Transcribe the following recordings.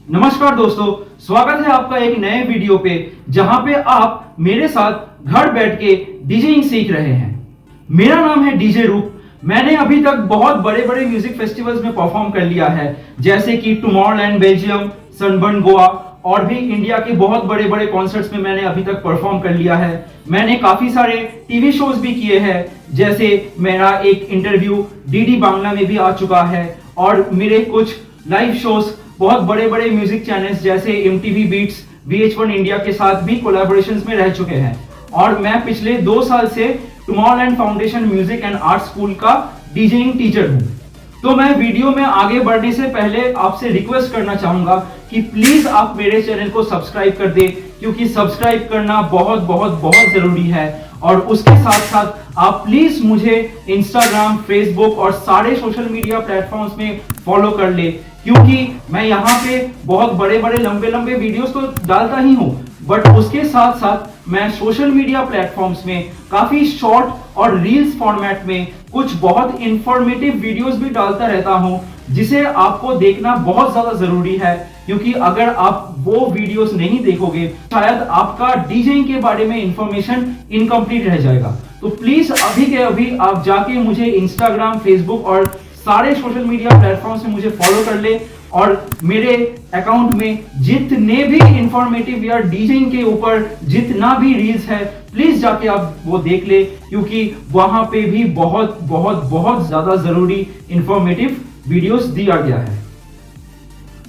नमस्कार दोस्तों, स्वागत है आपका एक नए वीडियो पे जहां पे आप मेरे साथ घर बैठ के डीजेइंग सीख रहे हैं। मेरा नाम है डीजे रूप। मैंने अभी तक बहुत बड़े बड़े म्यूजिक फेस्टिवल्स में परफॉर्म कर लिया है, जैसे कि टुमारोलैंड बेल्जियम, सनबर्न गोवा और भी इंडिया के बहुत बड़े बड़े कॉन्सर्ट्स में मैंने अभी तक परफॉर्म कर लिया है। मैंने काफी सारे टीवी शोज भी किए हैं, जैसे मेरा एक इंटरव्यू डीडी बांग्ला में भी आ चुका है और मेरे कुछ लाइव शोज बहुत बड़े बड़े म्यूजिक चैनल्स जैसे MTV बीट्स, VH1 इंडिया के साथ भी कोलैबोरेशंस में रह चुके हैं। और मैं पिछले 2 साल से Tomorrowland foundation music and art school का डीजेइंग टीचर हूं। तो मैं वीडियो में आगे बढ़ने से पहले आपसे रिक्वेस्ट करना चाहूंगा कि प्लीज आप मेरे चैनल को सब्सक्राइब कर दें, क्योंकि सब्सक्राइब करना बहुत बहुत बहुत जरूरी है। और उसके साथ साथ आप प्लीज मुझे इंस्टाग्राम, फेसबुक और सारे सोशल मीडिया प्लेटफॉर्म्स में फॉलो कर ले, क्योंकि मैं यहाँ पे बहुत बड़े बड़े लंबे लंबे वीडियोस तो डालता ही हूँ, बट उसके साथ साथ मैं सोशल मीडिया प्लेटफॉर्म्स में काफी शॉर्ट और रील्स फॉर्मेट में कुछ बहुत इंफॉर्मेटिव वीडियोस भी डालता रहता हूं, जिसे आपको देखना बहुत ज्यादा जरूरी है। क्योंकि अगर आप वो वीडियोस नहीं देखोगे, शायद आपका डीजेइंग के बारे में इंफॉर्मेशन इनकम्प्लीट रह जाएगा। तो प्लीज अभी के अभी आप जाके मुझे इंस्टाग्राम, फेसबुक और सारे सोशल मीडिया प्लेटफॉर्म से मुझे फॉलो कर ले और मेरे अकाउंट में जितने भी इंफॉर्मेटिव या डीजेइंग के ऊपर जितना भी रील्स है, प्लीज जाके आप वो देख ले, क्योंकि वहां पे भी बहुत बहुत बहुत ज्यादा जरूरी इंफॉर्मेटिव वीडियोस दिया गया है।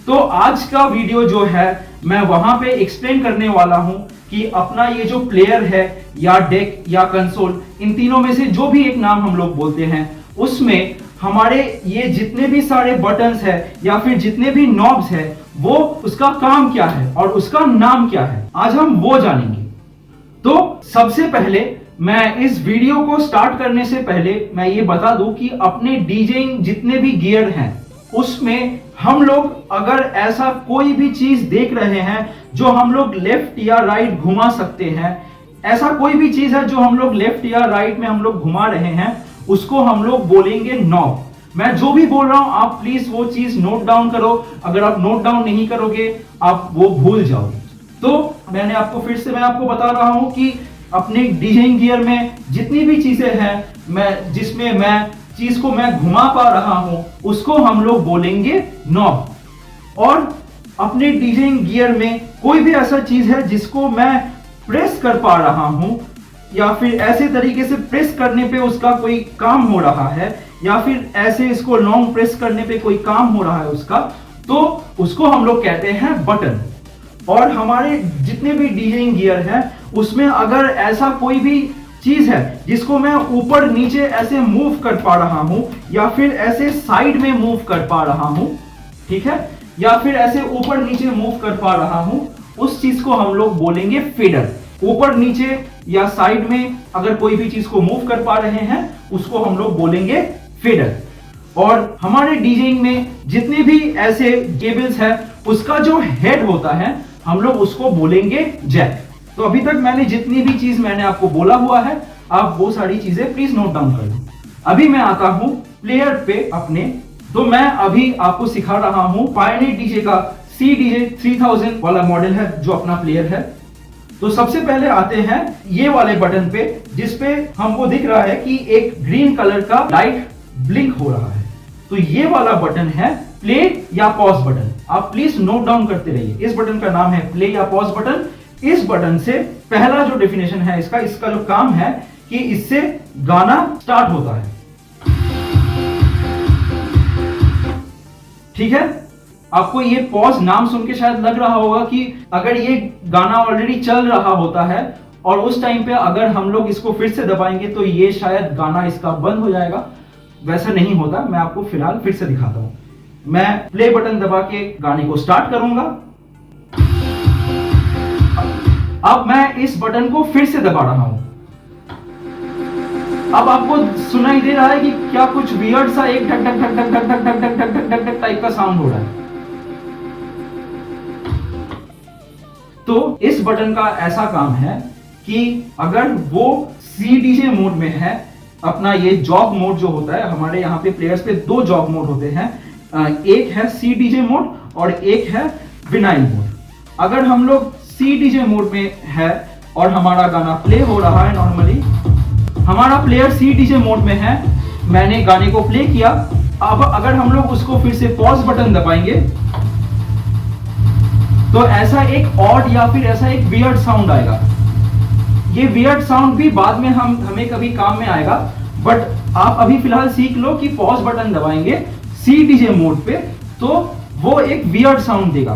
तो आज का वीडियो जो है, मैं वहां पे एक्सप्लेन करने वाला हूं कि अपना ये जो प्लेयर है या डेक या कंसोल, इन तीनों में से जो भी एक नाम हम लोग बोलते हैं, उसमें हमारे ये जितने भी सारे बटन्स है या फिर जितने भी नॉब्स है, वो उसका काम क्या है और उसका नाम क्या है, आज हम वो जानेंगे। तो सबसे पहले मैं इस वीडियो को स्टार्ट करने से पहले मैं ये बता दूं कि अपने डीजेइंग जितने भी गियर हैं, उसमें हम लोग अगर ऐसा कोई भी चीज देख रहे हैं जो हम लोग लेफ्ट या राइट घुमा सकते हैं, ऐसा कोई भी चीज है जो हम लोग लेफ्ट या राइट में हम लोग घुमा रहे हैं, उसको हम लोग बोलेंगे नॉब। मैं जो भी बोल रहा हूं आप प्लीज वो चीज नोट डाउन करो। अगर आप नोट डाउन नहीं करोगे, आप वो भूल जाओगे। तो मैं आपको बता रहा हूं कि अपने डीजेइंग गियर में जितनी भी चीजें हैं, जिसमें मैं चीज को मैं घुमा पा रहा हूं, उसको हम लोग बोलेंगे नॉब। और अपने डीजेइंग गियर में कोई भी ऐसा चीज है जिसको मैं प्रेस कर पा रहा हूं, या फिर ऐसे तरीके से प्रेस करने पे उसका कोई काम हो रहा है, या फिर ऐसे इसको लॉन्ग प्रेस करने पे कोई काम हो रहा है उसका, तो उसको हम लोग कहते हैं बटन। और हमारे जितने भी डीजेइंग गियर हैं, उसमें अगर ऐसा कोई भी चीज है जिसको मैं ऊपर नीचे ऐसे मूव कर पा रहा हूं, या फिर ऐसे साइड में मूव कर पा रहा हूं, ठीक है, या फिर ऐसे ऊपर नीचे मूव कर पा रहा हूं, उस चीज को हम लोग बोलेंगे फेडर। ऊपर नीचे या साइड में अगर कोई भी चीज को मूव कर पा रहे हैं, उसको हम लोग बोलेंगे फेडर। और हमारे डीजेइंग में जितने भी ऐसे केबल्स है, उसका जो हेड होता है, हम लोग उसको बोलेंगे जैक। तो अभी तक मैंने जितनी भी चीज मैंने आपको बोला हुआ है, आप वो सारी चीजें प्लीज नोट डाउन कर लो। अभी मैं आता हूं प्लेयर पे अपने। तो मैं अभी आपको सिखा रहा हूं पायोनियर डीजे का CDJ 3000 वाला मॉडल है, जो अपना प्लेयर है। तो सबसे पहले आते हैं ये वाले बटन पे, जिसपे हमको दिख रहा है कि एक ग्रीन कलर का लाइट ब्लिंक हो रहा है। तो ये वाला बटन है प्ले या पॉज बटन। आप प्लीज नोट डाउन करते रहिए। इस बटन का नाम है प्ले या पॉज बटन। इस बटन से पहला जो डेफिनेशन है इसका जो काम है कि इससे गाना स्टार्ट होता है, ठीक है। आपको ये पॉज नाम सुन के शायद लग रहा होगा कि अगर ये गाना ऑलरेडी चल रहा होता है और उस टाइम पे अगर हम लोग इसको फिर से दबाएंगे तो ये शायद गाना इसका बंद हो जाएगा। वैसा नहीं होता। मैं आपको फिलहाल फिर से दिखाता हूं। मैं प्ले बटन दबा के गाने को स्टार्ट करूंगा। अब मैं इस बटन को फिर से दबा रहा हूं। अब आपको सुनाई दे रहा है कि क्या कुछ वियर्ड सा एक ढक ढक ढक ढक ढक ढक ढक ढक ढक ढक ढक टाइप का साउंड हो रहा है। तो इस बटन का ऐसा काम है कि अगर वो CDJ मोड में है, अपना ये जॉब मोड जो होता है, हमारे यहाँ पे प्लेयर्स पे 2 जॉब मोड होते हैं। एक है CDJ मोड और एक है विनाइल मोड। अगर हम लोग सी डीजे मोड में है और हमारा गाना प्ले हो रहा है, नॉर्मली हमारा प्लेयर सी डीजे मोड में है, मैंने गाने को प्ले किया। अब अगर हम लोग उसको फिर से पॉज बटन दबाएंगे तो ऐसा एक ऑड या फिर ऐसा एक वियर्ड साउंड आएगा। ये वियर्ड साउंड भी बाद में हमें कभी काम में आएगा, बट आप अभी फिलहाल सीख लो कि पॉज बटन दबाएंगे सी डीजे मोड पे तो वो एक वियर्ड साउंड देगा।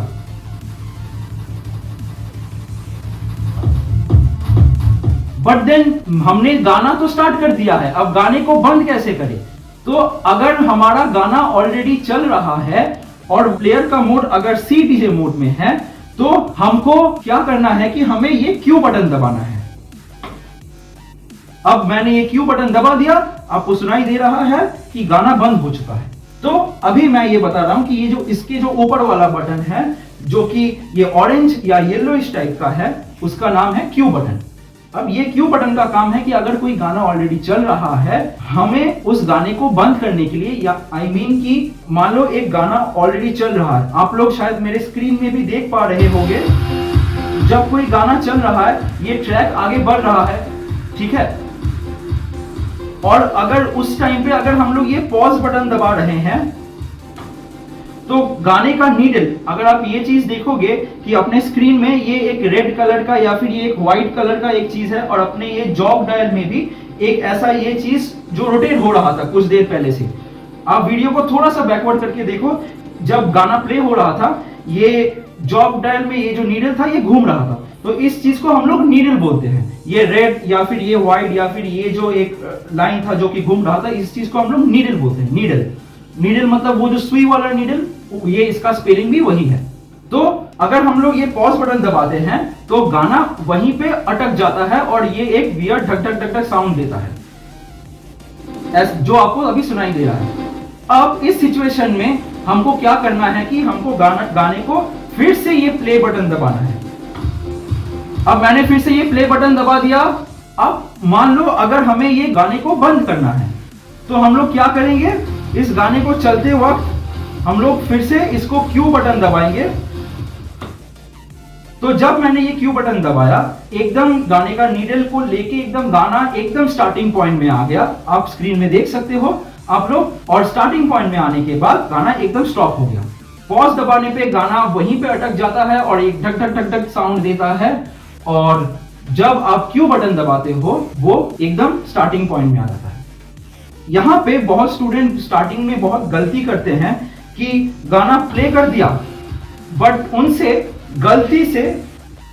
बट देन हमने गाना तो स्टार्ट कर दिया है, अब गाने को बंद कैसे करें? तो अगर हमारा गाना ऑलरेडी चल रहा है और प्लेयर का मोड अगर सी डीजे मोड में है तो हमको क्या करना है कि हमें ये क्यू बटन दबाना है। अब मैंने ये क्यू बटन दबा दिया, आपको सुनाई दे रहा है कि गाना बंद हो चुका है। तो अभी मैं ये बता रहा हूं कि ये जो इसके जो ऊपर वाला बटन है जो कि ये ऑरेंज या येलोइश टाइप का है, उसका नाम है क्यू बटन। अब ये क्यू बटन का काम है कि अगर कोई गाना ऑलरेडी चल रहा है, हमें उस गाने को बंद करने के लिए, या आई मीन कि मान लो एक गाना ऑलरेडी चल रहा है, आप लोग शायद मेरे स्क्रीन में भी देख पा रहे होंगे, जब कोई गाना चल रहा है ये ट्रैक आगे बढ़ रहा है, ठीक है, और अगर उस टाइम पे अगर हम लोग ये पॉज बटन दबा रहे हैं तो गाने का नीडल, अगर आप ये चीज देखोगे कि अपने स्क्रीन में ये एक रेड कलर का या फिर ये एक व्हाइट कलर का एक चीज है, और अपने ये जॉब डायल में भी एक ऐसा ये चीज जो रोटेट हो रहा था कुछ देर पहले से। आप वीडियो को थोड़ा सा बैकवर्ड करके देखो, जब गाना प्ले हो रहा था ये जॉब डायल में ये जो नीडल था ये घूम रहा था, तो इस चीज को हम लोग नीडल बोलते हैं। ये रेड या फिर ये व्हाइट या फिर ये जो एक लाइन था जो कि घूम रहा था, इस चीज को हम लोग नीडल बोलते हैं। नीडल, नीडल मतलब वो जो सुई वाला नीडल, ये इसका स्पेलिंग भी वही है। तो अगर हम लोग ये पॉज बटन दबाते हैं तो गाना वहीं पे अटक जाता है और ये एक वियर्ड ढक ढक ढक ढक साउंड देता है, जो आपको अभी सुनाई दे रहा है। अब इस सिचुएशन में हमको क्या करना है कि हमको गाने को फिर से ये प्ले बटन दबाना है। अब मैंने फिर से ये प्ले बटन दबा दिया। अब मान लो अगर हमें ये गाने को बंद करना है तो हम लोग क्या करेंगे, इस गाने को चलते वक्त हम लोग फिर से इसको क्यू बटन दबाएंगे। तो जब मैंने ये क्यू बटन दबाया, एकदम गाने का नीडल को लेके एकदम गाना एकदम स्टार्टिंग पॉइंट में आ गया, आप स्क्रीन में देख सकते हो आप लोग, और स्टार्टिंग पॉइंट में आने के बाद गाना एकदम स्टॉप हो गया। पॉज दबाने पे गाना वहीं पे अटक जाता है और एक ढक ढक ढक ढक साउंड देता है, और जब आप क्यू बटन दबाते हो वो एकदम स्टार्टिंग पॉइंट में आ जाता है। यहां पे बहुत स्टूडेंट स्टार्टिंग में बहुत गलती करते हैं कि गाना प्ले कर दिया बट उनसे गलती से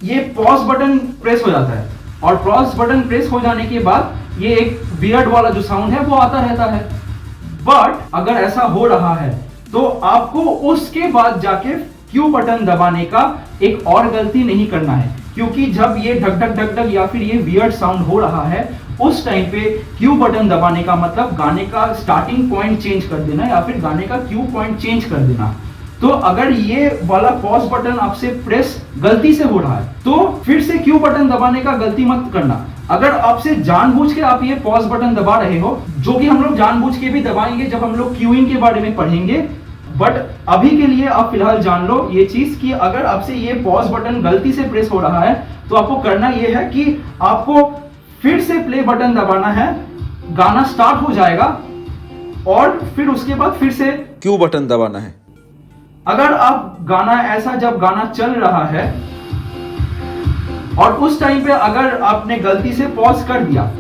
ये पॉज बटन प्रेस हो जाता है, और पॉज बटन प्रेस हो जाने के बाद ये एक वियर्ड वाला जो साउंड है वो आता रहता है। बट अगर ऐसा हो रहा है तो आपको उसके बाद जाके क्यू बटन दबाने का एक और गलती नहीं करना है, क्योंकि जब ये ढक ढक ढक ढक या फिर ये वियर्ड साउंड हो रहा है उस टाइम पे क्यू बटन दबाने का मतलब गाने का स्टार्टिंग पॉइंट चेंज कर देना या फिर गाने का क्यू पॉइंट चेंज कर देना। तो अगर ये वाला पॉज बटन आपसे प्रेस गलती से हो रहा है तो फिर से क्यू बटन दबाने का गलती मत करना। अगर आपसे जानबूझ के आप ये पॉज बटन दबा रहे हो, जो कि हम लोग जानबूझ के भी दबाएंगे जब हम लोग क्यूइंग के बारे में पढ़ेंगे, बट अभी के लिए आप फिलहाल जान लो ये चीज कि अगर आपसे ये पॉज बटन गलती से प्रेस हो रहा है तो आपको करना ये है कि आपको फिर से प्ले बटन दबाना है, गाना स्टार्ट हो जाएगा और फिर उसके बाद फिर से क्यू बटन दबाना है। अगर आप गाना ऐसा जब गाना चल रहा है और उस टाइम पे अगर आपने गलती से पॉज कर दिया,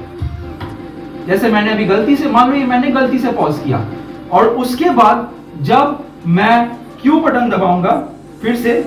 जैसे मैंने अभी गलती से, मान लो मैंने गलती से पॉज किया और उसके बाद जब मैं क्यू बटन दबाऊंगा फिर से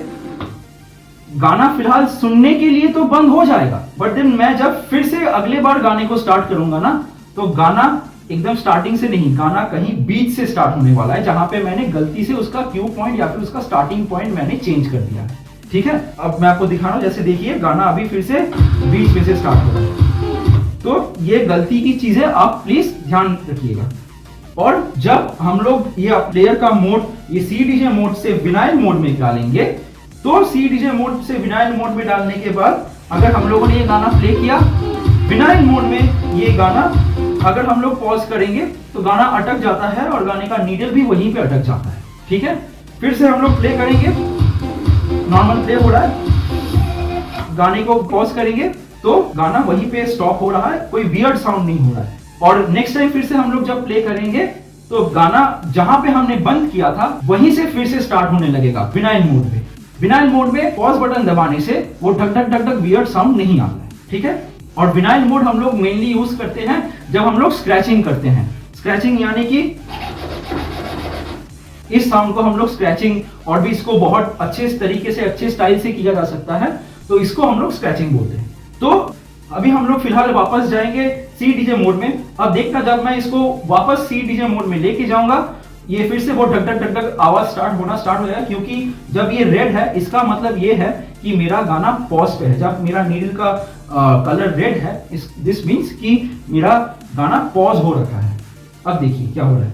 गाना फिलहाल सुनने के लिए तो बंद हो जाएगा, बट देन मैं जब फिर से अगले बार गाने को स्टार्ट करूंगा ना तो गाना एकदम स्टार्टिंग से नहीं, गाना कहीं बीच से स्टार्ट होने वाला है, जहां पे मैंने गलती से उसका क्यू पॉइंट या फिर उसका स्टार्टिंग पॉइंट मैंने चेंज कर दिया है। ठीक है, अब मैं आपको दिखा रहा हूं, जैसे देखिए गाना अभी फिर से बीच में से स्टार्ट हो रहा है। तो ये गलती की चीजें आप प्लीज ध्यान रखिएगा। और जब हम लोग ये प्लेयर का मोड ये सी डीजे मोड से विनाइल मोड में डालेंगे, तो सी डीजे मोड से विनाइल मोड में डालने के बाद अगर हम लोगों ने ये गाना प्ले किया विनाइल मोड में, ये गाना अगर हम लोग पॉज करेंगे तो गाना अटक जाता है और गाने का नीडल भी वहीं पे अटक जाता है। ठीक है, फिर से हम लोग प्ले करेंगे नॉर्मल प्ले हो रहा है, गाने को पॉज करेंगे तो गाना वहीं पे स्टॉप हो रहा है, कोई वियर्ड साउंड नहीं हो रहा है। और नेक्स्ट टाइम फिर से हम लोग जब प्ले करेंगे तो गाना जहां पे हमने बंद किया था वहीं से फिर से स्टार्ट होने लगेगा विनाइल मोड में। विनाइल मोड में पॉज बटन दबाने से वो ढक ढक ढक ढक वियर्ड साउंड नहीं आता है, ठीक है। और विनाइल मोड हम लोग मेनली यूज करते हैं जब हम लोग स्क्रैचिंग करते हैं। स्क्रैचिंग यानी कि इस साउंड को हम लोग स्क्रैचिंग, और भी इसको बहुत अच्छे तरीके से अच्छे स्टाइल से किया जा सकता है, तो इसको हम लोग स्क्रैचिंग बोलते हैं। तो अभी हम लोग फिलहाल वापस जाएंगे सी डीजे मोड में। अब देखना जब मैं इसको वापस सी डीजे मोड में लेके जाऊंगा ये फिर से वो ढक ढक ढक ढक आवाज स्टार्ट हो जाएगा, क्योंकि जब ये रेड है इसका मतलब ये है कि मेरा गाना पॉज पे है। जब मेरा नीडल का कलर रेड है दिस मींस कि मेरा गाना पॉज हो रखा है। अब देखिए क्या हो रहा है,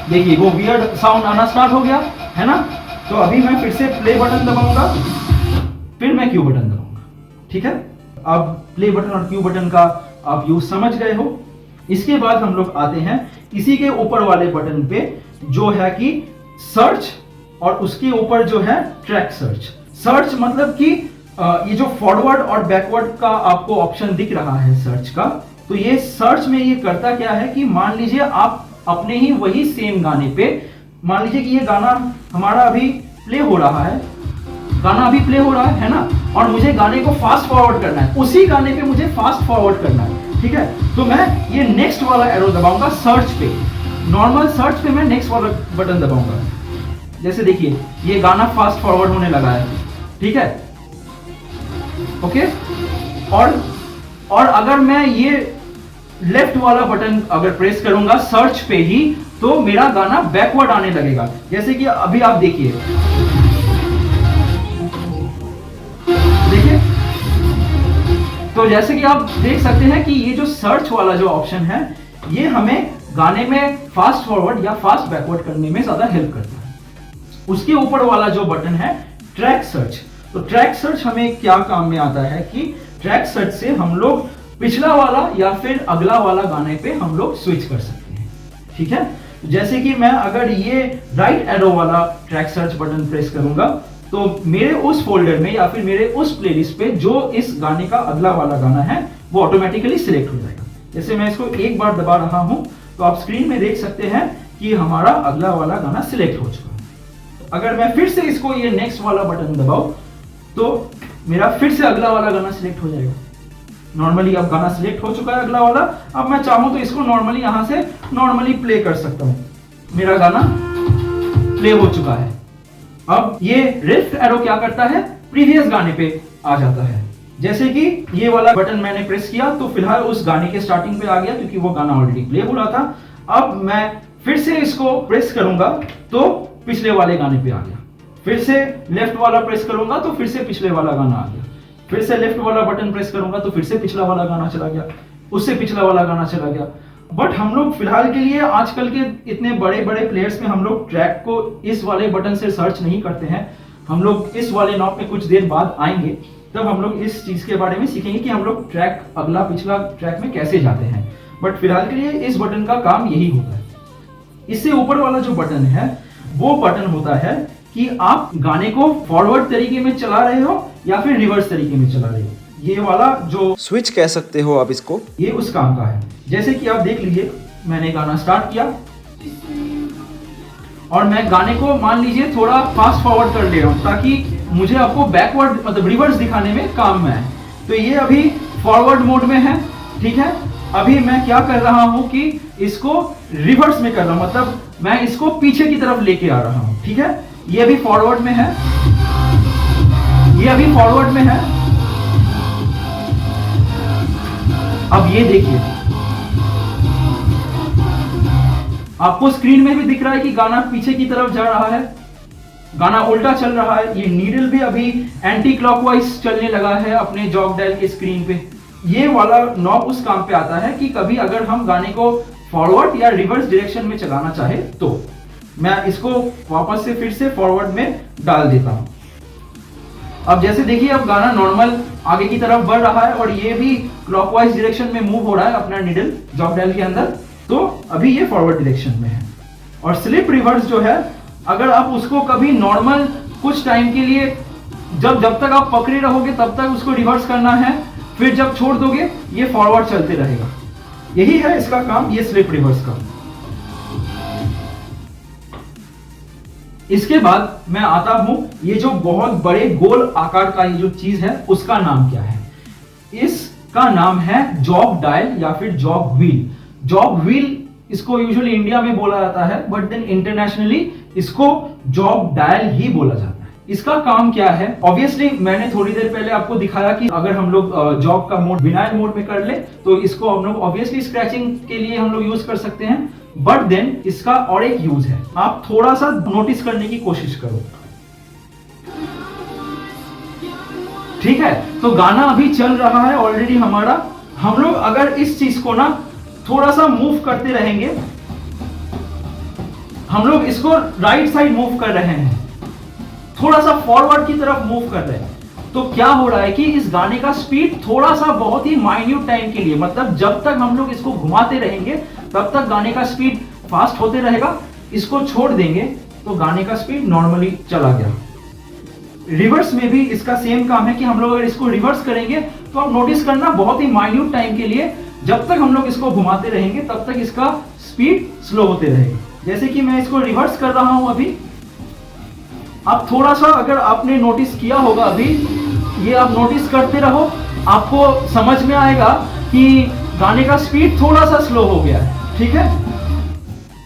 देखिए वो वियर्ड साउंड आना स्टार्ट हो गया है ना। तो अभी मैं फिर से प्ले बटन दबाऊंगा, फिर मैं क्यू बटन दबाऊंगा, ठीक है। अब प्ले बटन और क्यू बटन का आप यूज समझ गए हो। इसके बाद हम लोग आते हैं इसी के ऊपर वाले बटन पे जो है कि सर्च, और उसके ऊपर जो है ट्रैक सर्च। सर्च मतलब कि ये जो फॉरवर्ड और बैकवर्ड का आपको ऑप्शन दिख रहा है सर्च का, तो ये सर्च में ये करता क्या है कि मान लीजिए आप अपने ही वही सेम गाने पे, मान लीजिए कि ये गाना हमारा अभी प्ले हो रहा है, गाना अभी प्ले हो रहा है ना, और मुझे गाने को फास्ट फॉरवर्ड करना है, उसी गाने पे मुझे फास्ट फॉरवर्ड करना है, ठीक है। तो मैं ये नेक्स्ट वाला एरो दबाऊंगा सर्च पे, नॉर्मल सर्च पे मैं नेक्स्ट वाला बटन दबाऊंगा। जैसे देखिए ये गाना फास्ट फॉरवर्ड होने लगा है, ठीक है, ओके। और अगर मैं ये लेफ्ट वाला बटन अगर प्रेस करूंगा सर्च पे ही, तो मेरा गाना बैकवर्ड आने लगेगा। जैसे कि अभी आप देखिए तो जैसे कि आप देख सकते हैं कि ये जो सर्च वाला जो ऑप्शन है ये हमें गाने में फास्ट फॉरवर्ड या फास्ट बैकवर्ड करने में ज्यादा हेल्प करता है। उसके ऊपर वाला जो बटन है ट्रैक सर्च, तो ट्रैक सर्च हमें क्या काम में आता है कि ट्रैक सर्च से हम लोग पिछला वाला या फिर अगला वाला गाने पे हम लोग स्विच कर सकते हैं, ठीक है। जैसे कि मैं अगर ये राइट एरो वाला ट्रैक सर्च बटन प्रेस करूंगा तो मेरे उस फोल्डर में या फिर मेरे उस प्लेलिस्ट पे जो इस गाने का अगला वाला गाना है वो ऑटोमेटिकली सिलेक्ट हो जाएगा। जैसे मैं इसको एक बार दबा रहा हूं तो आप स्क्रीन में देख सकते हैं कि हमारा अगला वाला गाना सिलेक्ट हो चुका है। अगर मैं फिर से इसको ये नेक्स्ट वाला बटन दबाऊं तो मेरा फिर से अगला वाला गाना सिलेक्ट हो जाएगा। नॉर्मली अब गाना सिलेक्ट हो चुका है अगला वाला। अब मैं चाहूं तो इसको नॉर्मली यहां से नॉर्मली प्ले कर सकता हूं, मेरा गाना प्ले हो चुका है। अब ये लेफ्ट एरो क्या करता है, प्रीवियस गाने पे आ जाता है। जैसे कि ये वाला बटन मैंने प्रेस किया तो फिलहाल उस गाने के स्टार्टिंग पे आ गया क्योंकि वो गाना ऑलरेडी प्ले हो रहा था। अब मैं फिर से इसको प्रेस करूंगा तो पिछले वाले गाने पे आ गया। फिर से लेफ्ट वाला प्रेस करूंगा तो फिर से पिछले वाला गाना आ गया। फिर से लेफ्ट वाला बटन प्रेस करूंगा तो फिर से पिछला वाला गाना चला गया, उससे पिछला वाला गाना चला गया। बट हम लोग फिलहाल के लिए आजकल के इतने बड़े बड़े प्लेयर्स में हम लोग ट्रैक को इस वाले बटन से सर्च नहीं करते हैं। हम लोग इस वाले नॉब में कुछ देर बाद आएंगे, तब हम लोग इस चीज के बारे में सीखेंगे कि हम लोग ट्रैक अगला पिछला ट्रैक में कैसे जाते हैं। बट फिलहाल के लिए इस बटन का काम यही होता है। इससे ऊपर वाला जो बटन है वो बटन होता है कि आप गाने को फॉरवर्ड तरीके में चला रहे हो या फिर रिवर्स तरीके में चला रहे हो। ये वाला जो स्विच कह सकते हो आप इसको, ये उस काम का है। जैसे कि आप देख लीजिए मैंने गाना स्टार्ट किया और मैं गाने को मान लीजिए थोड़ा फास्ट फॉरवर्ड कर ले रहा हूं ताकि मुझे आपको बैकवर्ड मतलब रिवर्स दिखाने में काम में है। तो ये अभी फॉरवर्ड मोड में है, ठीक है। अभी मैं क्या कर रहा हूं कि इसको रिवर्स में कर रहा हूं, मतलब मैं इसको पीछे की तरफ लेके आ रहा हूं, ठीक है। ये अभी फॉरवर्ड में है, ये अभी फॉरवर्ड में है। अब ये देखिए आपको स्क्रीन में भी दिख रहा है कि गाना पीछे की तरफ जा रहा है, गाना उल्टा चल रहा है। ये नीडल भी अभी एंटी क्लॉकवाइज चलने लगा है अपने जॉक डायल के स्क्रीन पे। ये वाला नॉब उस काम पे आता है कि कभी अगर हम गाने को फॉरवर्ड या रिवर्स डायरेक्शन में चलाना चाहे तो मैं इसको वापस से फिर से फॉरवर्ड में डाल देता हूं। अब जैसे देखिए अब गाना नॉर्मल आगे की तरफ बढ़ रहा है और ये भी क्लॉकवाइज डायरेक्शन में मूव हो रहा है अपना नीडल जॉक डायल के अंदर, तो अभी ये फॉरवर्ड डायरेक्शन में है। और स्लिप रिवर्स जो है अगर आप उसको कभी नॉर्मल कुछ टाइम के लिए जब तक आप पकड़े रहोगे तब तक उसको रिवर्स करना है, फिर जब छोड़ दोगे ये फॉरवर्ड चलते रहेगा। यही है इसका काम, ये स्लिप रिवर्स का। इसके बाद मैं आता हूं, ये जो बहुत बड़े गोल आकार का ये जो चीज है उसका नाम क्या है? इसका नाम है जॉग डायल या फिर जॉग व्हील। जॉग व्हील इसको यूजुअली इंडिया में बोला जाता है, बट देन इंटरनेशनली इसको जॉग डायल ही बोला जाता है। इसका काम क्या है? ऑब्वियसली मैंने थोड़ी देर पहले आपको दिखाया कि अगर हम लोग जॉग का मोड विनाइल मोड में कर ले तो इसको हम लोग ऑब्वियसली स्क्रैचिंग के लिए हम लोग यूज कर सकते हैं, बट देन इसका और एक यूज है। आप थोड़ा सा नोटिस करने की कोशिश करो, ठीक है? तो गाना अभी चल रहा है ऑलरेडी हमारा। हम लोग अगर इस चीज को ना थोड़ा सा मूव करते रहेंगे, हम लोग इसको राइट साइड मूव कर रहे हैं, थोड़ा सा फॉरवर्ड की तरफ मूव कर रहे हैं, तो क्या हो रहा है कि इस गाने का स्पीड थोड़ा सा बहुत ही माइन्यूट टाइम के लिए, मतलब जब तक हम लोग इसको घुमाते रहेंगे तब तक गाने का स्पीड फास्ट होते रहेगा। इसको छोड़ देंगे तो गाने का स्पीड नॉर्मली चला गया। रिवर्स में भी इसका सेम काम है कि हम लोग अगर इसको रिवर्स करेंगे तो आप नोटिस करना बहुत ही माइन्यूट टाइम के लिए जब तक हम लोग इसको घुमाते रहेंगे तब तक इसका स्पीड स्लो होते रहेगा। जैसे कि मैं इसको रिवर्स कर रहा हूं अभी, आप थोड़ा सा अगर आपने नोटिस किया होगा अभी, ये आप नोटिस करते रहो, आपको समझ में आएगा कि गाने का स्पीड थोड़ा सा स्लो हो गया है, ठीक है?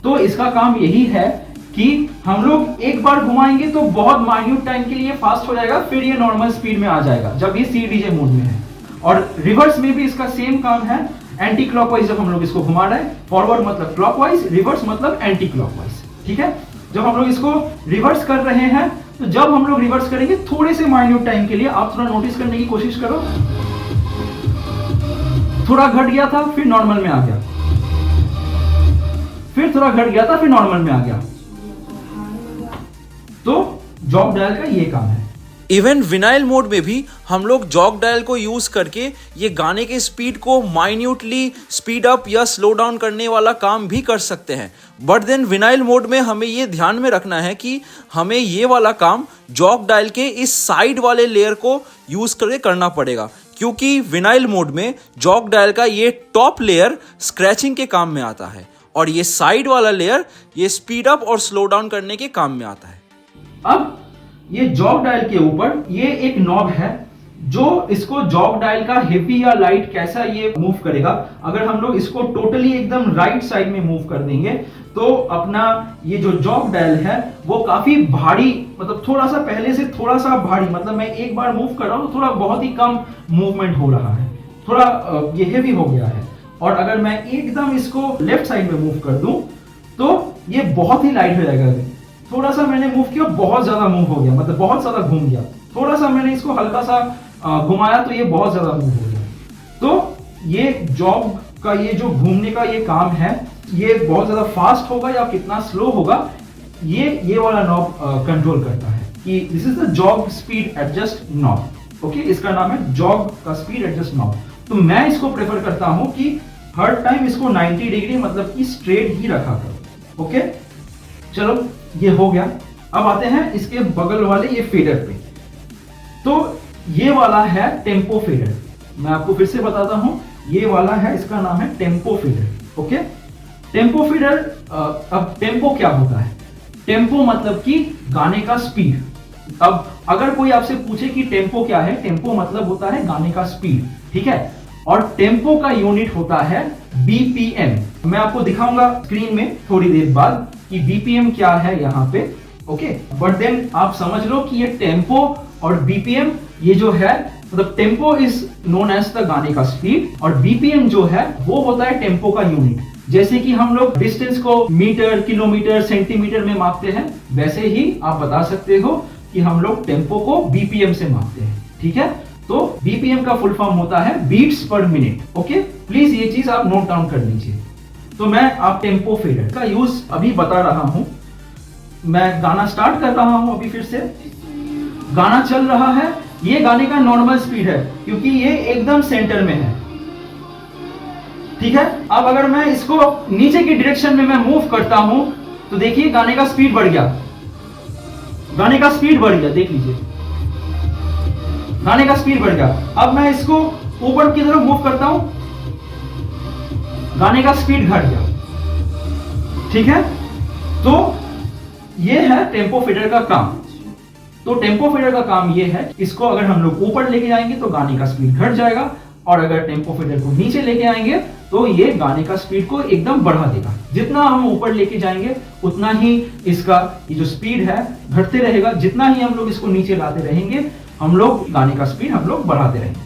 तो इसका काम यही है कि हम लोग एक बार घुमाएंगे तो बहुत माइन्यूट टाइम के लिए फास्ट हो जाएगा, फिर ये नॉर्मल स्पीड में आ जाएगा जब ये सी डीजे मोड में है। और रिवर्स में भी इसका सेम काम है, एंटी क्लॉकवाइज जब हम लोग इसको घुमा रहे हैं, फॉरवर्ड मतलब क्लॉकवाइज, रिवर्स मतलब एंटी क्लॉकवाइज, ठीक है? जब हम लोग इसको रिवर्स कर रहे हैं तो जब हम लोग रिवर्स करेंगे थोड़े से माइन्यूट टाइम के लिए, आप थोड़ा नोटिस करने की कोशिश करो, थोड़ा घट गया था फिर नॉर्मल में आ गया, फिर थोड़ा घट गया था फिर नॉर्मल में आ गया। तो जॉग डायल का ये काम है। इवन विनाइल मोड में भी हम लोग जॉग डायल को यूज करके ये गाने के स्पीड को माइन्यूटली स्पीड अप या स्लो डाउन करने वाला काम भी कर सकते हैं। बट देन विनाइल मोड में हमें ये ध्यान में रखना है कि हमें ये वाला काम जॉग डायल के इस साइड वाले लेयर को यूज करके करना पड़ेगा, क्योंकि विनाइल मोड में जॉग डायल का ये टॉप लेयर स्क्रैचिंग के काम में आता है और ये साइड वाला लेयर ये स्पीड अप और स्लो डाउन करने के काम में आता है। अब ये जॉग डायल के ऊपर ये एक नॉब है जो इसको जॉग डायल का हेवी या लाइट कैसा ये मूव करेगा। अगर हम लोग इसको टोटली एकदम राइट साइड में मूव कर देंगे तो अपना ये जो जॉग डायल है वो काफी भारी, मतलब थोड़ा सा पहले से थोड़ा सा भारी, मतलब मैं एक बार मूव कर रहा हूं तो थोड़ा बहुत ही कम मूवमेंट हो रहा है, थोड़ा ये हेवी हो गया है। और अगर मैं एकदम इसको लेफ्ट साइड में मूव कर दूं तो ये बहुत ही लाइट हो जाएगा। थोड़ा सा मैंने मूव किया, बहुत ज्यादा मूव हो गया, मतलब बहुत ज्यादा घूम गया। थोड़ा सा मैंने इसको हल्का सा घुमाया तो ये बहुत ज्यादा मूव हो गया। तो ये जॉग का ये जो घूमने का ये काम है, ये बहुत ज्यादा फास्ट होगा या कितना स्लो होगा, ये वाला नॉब कंट्रोल करता है कि this is the jog speed adjust knob. Okay, इसका नाम है जॉग का स्पीड एडजस्ट नॉब। तो मैं इसको प्रेफर करता हूं कि हर टाइम इसको 90 डिग्री मतलब कि स्ट्रेट ही रखा करो। ओके, चलो ये हो गया। अब आते हैं इसके बगल वाले ये फेडर पे। तो ये वाला है टेम्पो फेडर। मैं आपको फिर से बताता हूं, ये वाला है, इसका नाम है tempo fader. Okay, tempo fader. अब टेम्पो क्या होता है? टेम्पो मतलब कि गाने का स्पीड। अब अगर कोई आपसे पूछे कि टेम्पो क्या है, टेम्पो मतलब होता है गाने का स्पीड, ठीक है? और टेम्पो का यूनिट होता है बीपीएम। मैं आपको दिखाऊंगा स्क्रीन में थोड़ी देर बाद कि बीपीएम क्या है यहाँ पे। ओके, बट देन आप समझ लो कि ये टेम्पो और बीपीएम ये जो है, मतलब tempo is known as the गाने का स्पीड और बीपीएम जो है वो होता है टेम्पो का यूनिट। जैसे कि हम लोग डिस्टेंस को मीटर, किलोमीटर, सेंटीमीटर में मापते हैं, वैसे ही आप बता सकते हो कि हम लोग टेम्पो को बीपीएम से मापते हैं, ठीक है? तो बीपीएम का फुल फॉर्म होता है बीट्स पर मिनट। ओके, प्लीज ये चीज आप नोट डाउन कर लीजिए। तो मैं आप टेम्पो फेडर का यूज अभी बता रहा हूं। मैं गाना स्टार्ट कर रहा हूं अभी फिर से। गाना चल रहा है, ये गाने का नॉर्मल स्पीड है क्योंकि ये एकदम सेंटर में है, ठीक है? अब अगर मैं इसको नीचे की डायरेक्शन में मैं मूव करता हूं तो देखिए गाने का स्पीड बढ़ गया, गाने का स्पीड बढ़ गया, देख लीजिए। गाने का स्पीड बढ़ गया। अब मैं इसको ऊपर की तरफ मूव करता हूं, गाने का स्पीड घट गया। ठीक है, तो ये है टेम्पो फीडर का काम। तो टेम्पो फीडर का काम ये है, इसको अगर हम लोग ऊपर लेके जाएंगे तो गाने का स्पीड घट जाएगा, और अगर टेम्पो फीडर को नीचे लेके आएंगे तो ये गाने का स्पीड को एकदम बढ़ा देगा। जितना हम ऊपर लेके जाएंगे उतना ही इसका ये जो स्पीड है घटते रहेगा, जितना ही हम लोग इसको नीचे लाते रहेंगे हम लोग गाने का स्पीड हम लोग बढ़ाते रहेंगे।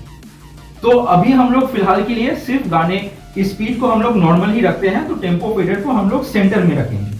तो अभी हम लोग फिलहाल के लिए सिर्फ गाने की स्पीड को हम लोग नॉर्मल ही रखते हैं, तो टेम्पो फीडर को हम लोग सेंटर में रखेंगे।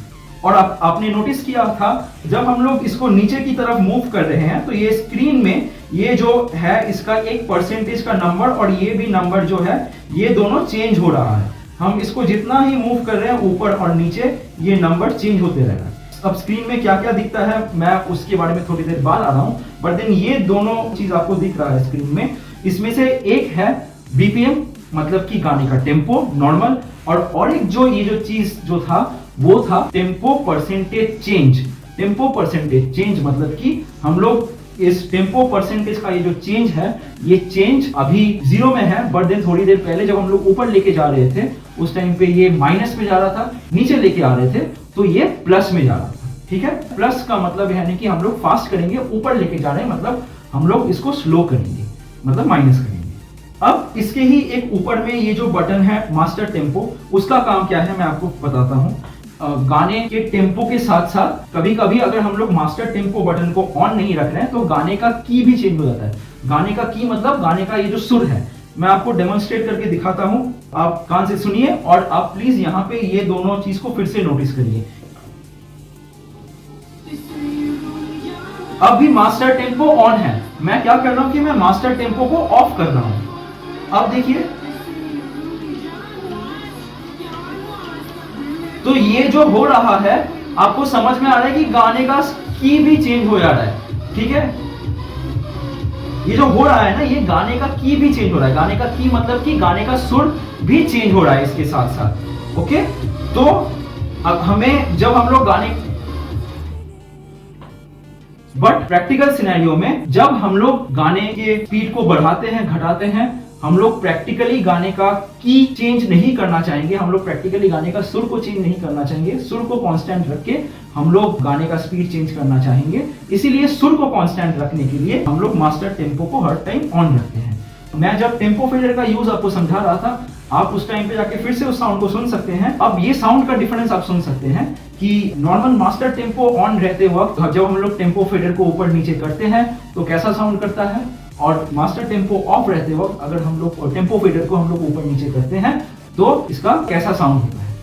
और आपने नोटिस किया था जब हम लोग इसको नीचे की तरफ मूव कर रहे हैं तो ये स्क्रीन में ये जो है इसका एक परसेंटेज का नंबर और ये भी नंबर जो है ये दोनों चेंज हो रहा है। हम इसको जितना ही मूव कर रहे हैं ऊपर और नीचे ये नंबर चेंज होते रहेगा। अब स्क्रीन में क्या क्या दिखता है मैं उसके बारे में थोड़ी देर बाद आ रहा हूं, बट देन ये दोनों चीज आपको दिख रहा है स्क्रीन में। इसमें से एक है बीपीएम, मतलब कि गाने का टेम्पो नॉर्मल, और एक जो ये जो चीज जो था वो था tempo percentage change. Tempo percentage change मतलब कि हम लोग इस टेम्पो परसेंटेज का ये जो चेंज है ये चेंज अभी 0 में है, बट देन थोड़ी देर पहले जब हम लोग ऊपर लेके जा रहे थे उस टाइम पे ये माइनस में जा रहा था, नीचे लेके आ रहे थे तो ये प्लस में जा रहा था। ठीक है, प्लस का मतलब है कि हम लोग फास्ट करेंगे, ऊपर लेके जा रहे हैं मतलब हम लोग इसको स्लो करेंगे, मतलब माइनस करेंगे। अब इसके ही एक ऊपर में ये जो बटन है मास्टर टेम्पो, उसका काम क्या है मैं आपको बताता हूँ। गाने के टेम्पो के साथ साथ कभी कभी अगर हम लोग मास्टर टेम्पो बटन को ऑन नहीं रख रहे हैं तो गाने का की भी चेंज हो जाता है। गाने का की मतलब गाने का ये जो सुर है, मैं आपको डेमोन्स्ट्रेट करके दिखाता हूं, आप कान से सुनिए और आप प्लीज यहाँ पे ये दोनों चीज को फिर से नोटिस करिए। अब भी मास्टर टेम्पो ऑन है, मैं क्या कर रहा हूं कि मैं मास्टर टेम्पो को ऑफ कर रहा हूं। अब देखिए तो ये जो हो रहा है आपको समझ में आ रहा है कि गाने का की भी चेंज हो जा रहा है। ठीक है, ये जो हो रहा है ना ये गाने का की भी चेंज हो रहा है। गाने का की मतलब कि गाने का सुर भी चेंज हो रहा है इसके साथ साथ। ओके, तो अब हमें जब हम लोग गाने बट प्रैक्टिकल सिनेरियो में जब हम लोग गाने के स्पीड को बढ़ाते हैं घटाते हैं, हम लोग प्रैक्टिकली गाने का की चेंज नहीं करना चाहेंगे, हम लोग प्रैक्टिकली गाने का सुर को चेंज नहीं करना चाहेंगे। सुर को कांस्टेंट रख के हम लोग गाने का स्पीड चेंज करना चाहेंगे, इसीलिए सुर को कांस्टेंट रखने के लिए हम लोग मास्टर टेम्पो को हर टाइम ऑन रखते हैं। मैं जब टेम्पो फीडर का यूज आपको समझा रहा था, आप उस टाइम पे जाके फिर से उस साउंड को सुन सकते हैं। अब ये साउंड का डिफरेंस आप सुन सकते हैं कि नॉर्मल मास्टर टेम्पो ऑन रहते वक्त जब हम लोग टेम्पो फीडर को ऊपर नीचे करते हैं तो कैसा साउंड करता है, और मास्टर टेम्पो ऑफ रहते वक्त अगर हम लोग टेम्पो फीडर को हम लोग ऊपर नीचे करते हैं तो इसका कैसा साउंड होता है।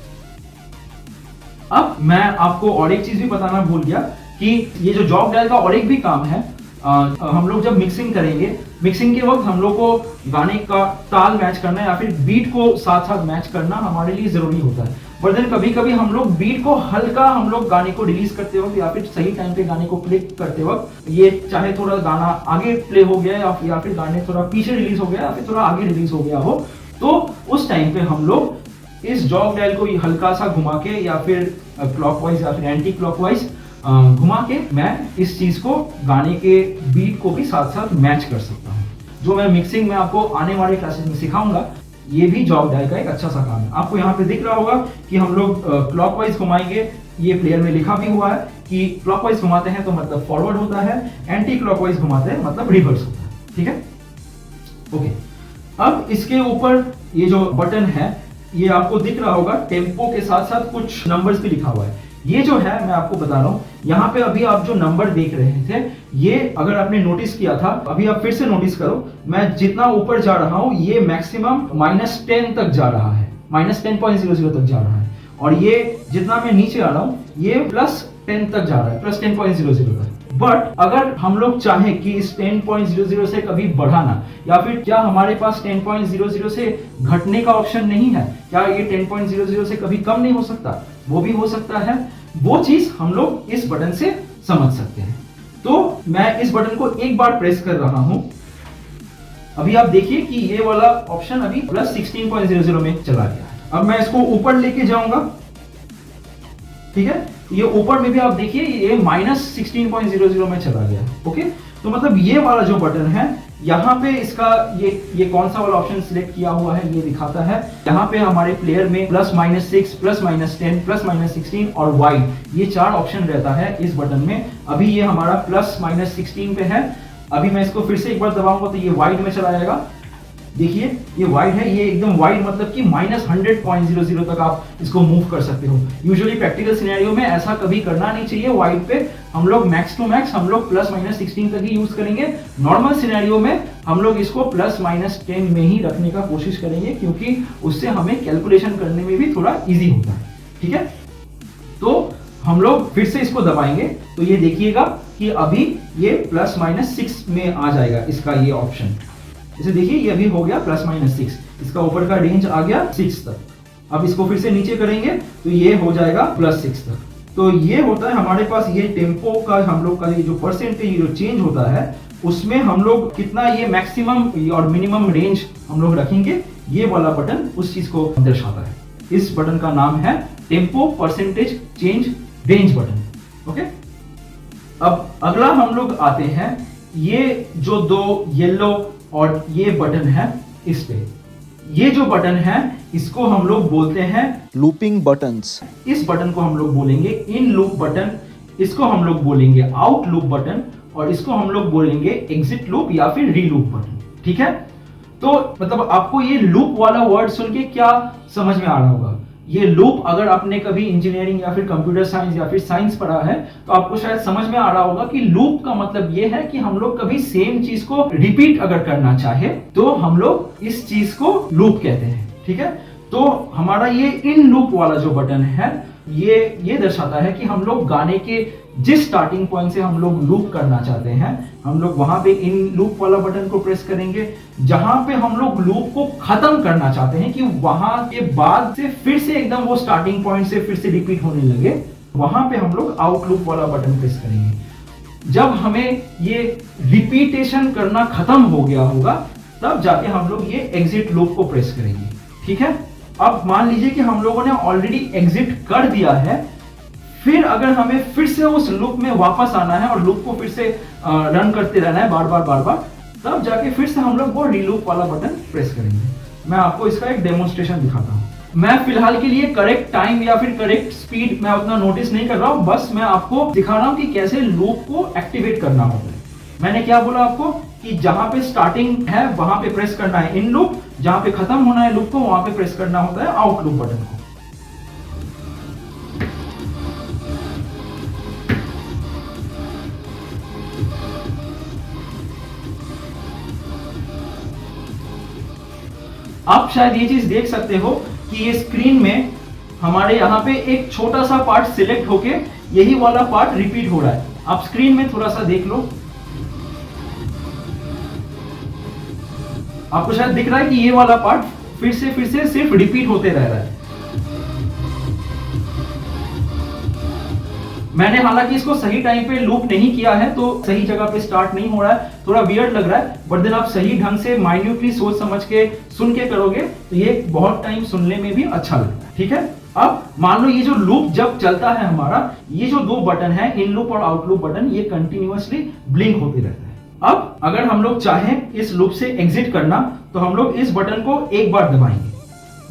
अब मैं आपको और एक चीज भी बताना भूल गया कि ये जो जॉब डायल का और एक भी काम है, हम लोग जब मिक्सिंग करेंगे, मिक्सिंग के वक्त हम लोग को गाने का ताल मैच करना या फिर बीट को साथ साथ मैच करना हमारे लिए जरूरी होता है। बट देन कभी कभी हम लोग बीट को हल्का हम लोग गाने को रिलीज करते वक्त या फिर सही टाइम पे गाने को प्ले करते वक्त, ये चाहे थोड़ा गाना आगे प्ले हो गया या फिर गाने थोड़ा पीछे रिलीज हो गया या फिर थोड़ा आगे रिलीज हो गया हो, तो उस टाइम पे हम लोग इस जॉब डायल को हल्का सा घुमा के या फिर क्लॉकवाइज या फिर एंटी क्लॉकवाइज घुमा के मैं इस चीज को गाने के बीट को भी साथ साथ मैच कर सकता हूँ, जो मैं मिक्सिंग में आपको आने वाले क्लासेस में सिखाऊंगा। ये भी जॉब डायल का एक अच्छा सा काम है। आपको यहाँ पे दिख रहा होगा कि हम लोग क्लॉकवाइज घुमाएंगे, ये प्लेयर में लिखा भी हुआ है कि क्लॉकवाइज घुमाते हैं तो मतलब फॉरवर्ड होता है, एंटी क्लॉकवाइज घुमाते हैं मतलब रिवर्स होता है। ठीक है, ओके। अब इसके ऊपर ये जो बटन है ये आपको दिख रहा होगा, टेम्पो के साथ साथ कुछ नंबर्स भी लिखा हुआ है। ये जो है मैं आपको बता रहा हूँ, यहाँ पे अभी आप जो नंबर देख रहे थे ये अगर आपने नोटिस किया था, अभी आप फिर से नोटिस करो, मैं जितना ऊपर जा रहा हूँ ये मैक्सिमम -10 तक जा रहा है, -10.00 तक जा रहा है, और ये जितना मैं नीचे आ रहा हूँ ये +10 तक जा रहा है, +10.00 तक। बट अगर हम लोग चाहें कि इस 10.00 से कभी बढ़ाना, या फिर क्या हमारे पास 10.00 से घटने का ऑप्शन नहीं है, क्या ये 10.00 से कभी कम नहीं हो सकता, वो भी हो सकता है। वो चीज हम लोग इस बटन से समझ सकते हैं। तो मैं इस बटन को एक बार प्रेस कर रहा हूं, अभी आप देखिए कि ये वाला ऑप्शन अभी +16.00 में चला गया है। अब मैं इसको ऊपर लेके जाऊंगा, ठीक है, ये ऊपर में भी आप देखिए ये -16.00 में चला गया। ओके, तो मतलब ये वाला जो बटन है यहाँ पे इसका ये कौन सा वाला ऑप्शन सिलेक्ट किया हुआ है ये दिखाता है। यहाँ पे हमारे प्लेयर में +-6, +-10, +-16 और वाइड ये 4 ऑप्शन रहता है इस बटन में। अभी ये हमारा +-16 पे है। अभी मैं इसको फिर से एक बार दबाऊंगा तो ये वाइड में चला जाएगा। देखिए ये वाइड है, ये एकदम वाइड मतलब कि -100.00 तक आप इसको मूव कर सकते हो। यूजुअली प्रैक्टिकल सिनेरियो में ऐसा कभी करना नहीं चाहिए। वाइड पे हम लोग मैक्स टू मैक्स हम लोग +-16 तक ही यूज करेंगे। नॉर्मल सिनेरियो में हम लोग इसको +-10 में ही रखने का कोशिश करेंगे, क्योंकि उससे हमें कैलकुलेशन करने में भी थोड़ा इजी होता है। ठीक है, तो हम लोग फिर से इसको दबाएंगे तो ये देखिएगा कि अभी ये +-6 में आ जाएगा इसका ये ऑप्शन। इसे देखिए ये अभी हो गया +-6, इसका ऊपर का रेंज आ गया 6 तक। अब इसको फिर से नीचे करेंगे तो ये हो जाएगा +6 तक। तो ये होता है हमारे पास ये टेम्पो का हम लोग का ये जो परसेंटेज जो चेंज होता है उसमें हम लोग कितना ये मैक्सिमम और मिनिमम रेंज हम लोग रखेंगे, ये वाला बटन उस चीज को दर्शाता है। इस बटन का नाम है tempo percentage change range button. Okay, अब अगला हम लोग आते हैं ये जो 2 येलो और ये बटन है इस पे। ये जो बटन है इसको हम लोग बोलते हैं लूपिंग बटन्स। इस बटन को हम लोग बोलेंगे इन लूप बटन, इसको हम लोग बोलेंगे आउट लूप बटन और इसको हम लोग बोलेंगे एग्जिट लूप या फिर री लूप बटन। ठीक है, तो मतलब आपको ये लूप वाला वर्ड सुन के क्या समझ में आ रहा होगा? ये लूप अगर आपने कभी इंजीनियरिंग या फिर कंप्यूटर साइंस या फिर साइंस पढ़ा है तो आपको शायद समझ में आ रहा होगा कि लूप का मतलब ये है कि हम लोग कभी सेम चीज को रिपीट अगर करना चाहे तो हम लोग इस चीज को लूप कहते हैं। ठीक है, तो हमारा ये इन लूप वाला जो बटन है ये दर्शाता है कि हम लोग गाने के जिस स्टार्टिंग पॉइंट से हम लोग लूप करना चाहते हैं हम लोग वहां पे इन लूप वाला बटन को प्रेस करेंगे। जहां पे हम लोग लूप को खत्म करना चाहते हैं कि वहां के बाद से फिर से एकदम वो स्टार्टिंग पॉइंट से फिर से रिपीट होने लगे, वहां पे हम लोग आउट लूप वाला बटन प्रेस करेंगे। जब हमें ये रिपीटेशन करना खत्म हो गया होगा तब जाके हम लोग ये एग्जिट लूप को प्रेस करेंगे। ठीक है, अब मान लीजिए कि हम लोगों ने ऑलरेडी एग्जिट कर दिया है, फिर अगर हमें फिर से उस लूप में वापस आना है और लूप को फिर से रन करते रहना है बार बार, तब जाके फिर से हम लोग वो रीलूप वाला बटन प्रेस करेंगे। मैं आपको इसका एक डेमोन्स्ट्रेशन दिखाता हूं। मैं फिलहाल के लिए करेक्ट टाइम या फिर करेक्ट स्पीड मैं उतना नोटिस नहीं कर रहा हूं, बस मैं आपको दिखा रहा हूं कि कैसे लूप को एक्टिवेट करना होता है। मैंने क्या बोला आपको कि जहां पे स्टार्टिंग है वहां पे प्रेस करना है इन लूप, जहां पे खत्म होना है लूप को वहां पे प्रेस करना होता है आउट लूप बटन को। आप शायद ये चीज देख सकते हो कि ये स्क्रीन में हमारे यहाँ पे एक छोटा सा पार्ट सिलेक्ट होके यही वाला पार्ट रिपीट हो रहा है। आप स्क्रीन में थोड़ा सा देख लो, आपको शायद दिख रहा है कि ये वाला पार्ट फिर से सिर्फ रिपीट होते रह रहा है। मैंने हालांकि इसको सही टाइम पे लूप नहीं किया है तो सही जगह पे स्टार्ट नहीं हो रहा है, थोड़ा वियर्ड लग रहा है, बट देन आप सही ढंग से माइन्यूटली सोच समझ के सुन के करोगे तो ये बहुत टाइम सुनने में भी अच्छा लगता है। ठीक है, अब मान लो ये जो लूप जब चलता है हमारा, ये जो 2 बटन है इन लूप और आउट लूप बटन, ये कंटिन्यूअसली ब्लिंक होते रहता है। अब अगर हम लोग चाहें इस लूप से एग्जिट करना तो हम लोग इस बटन को एक बार दबाएंगे,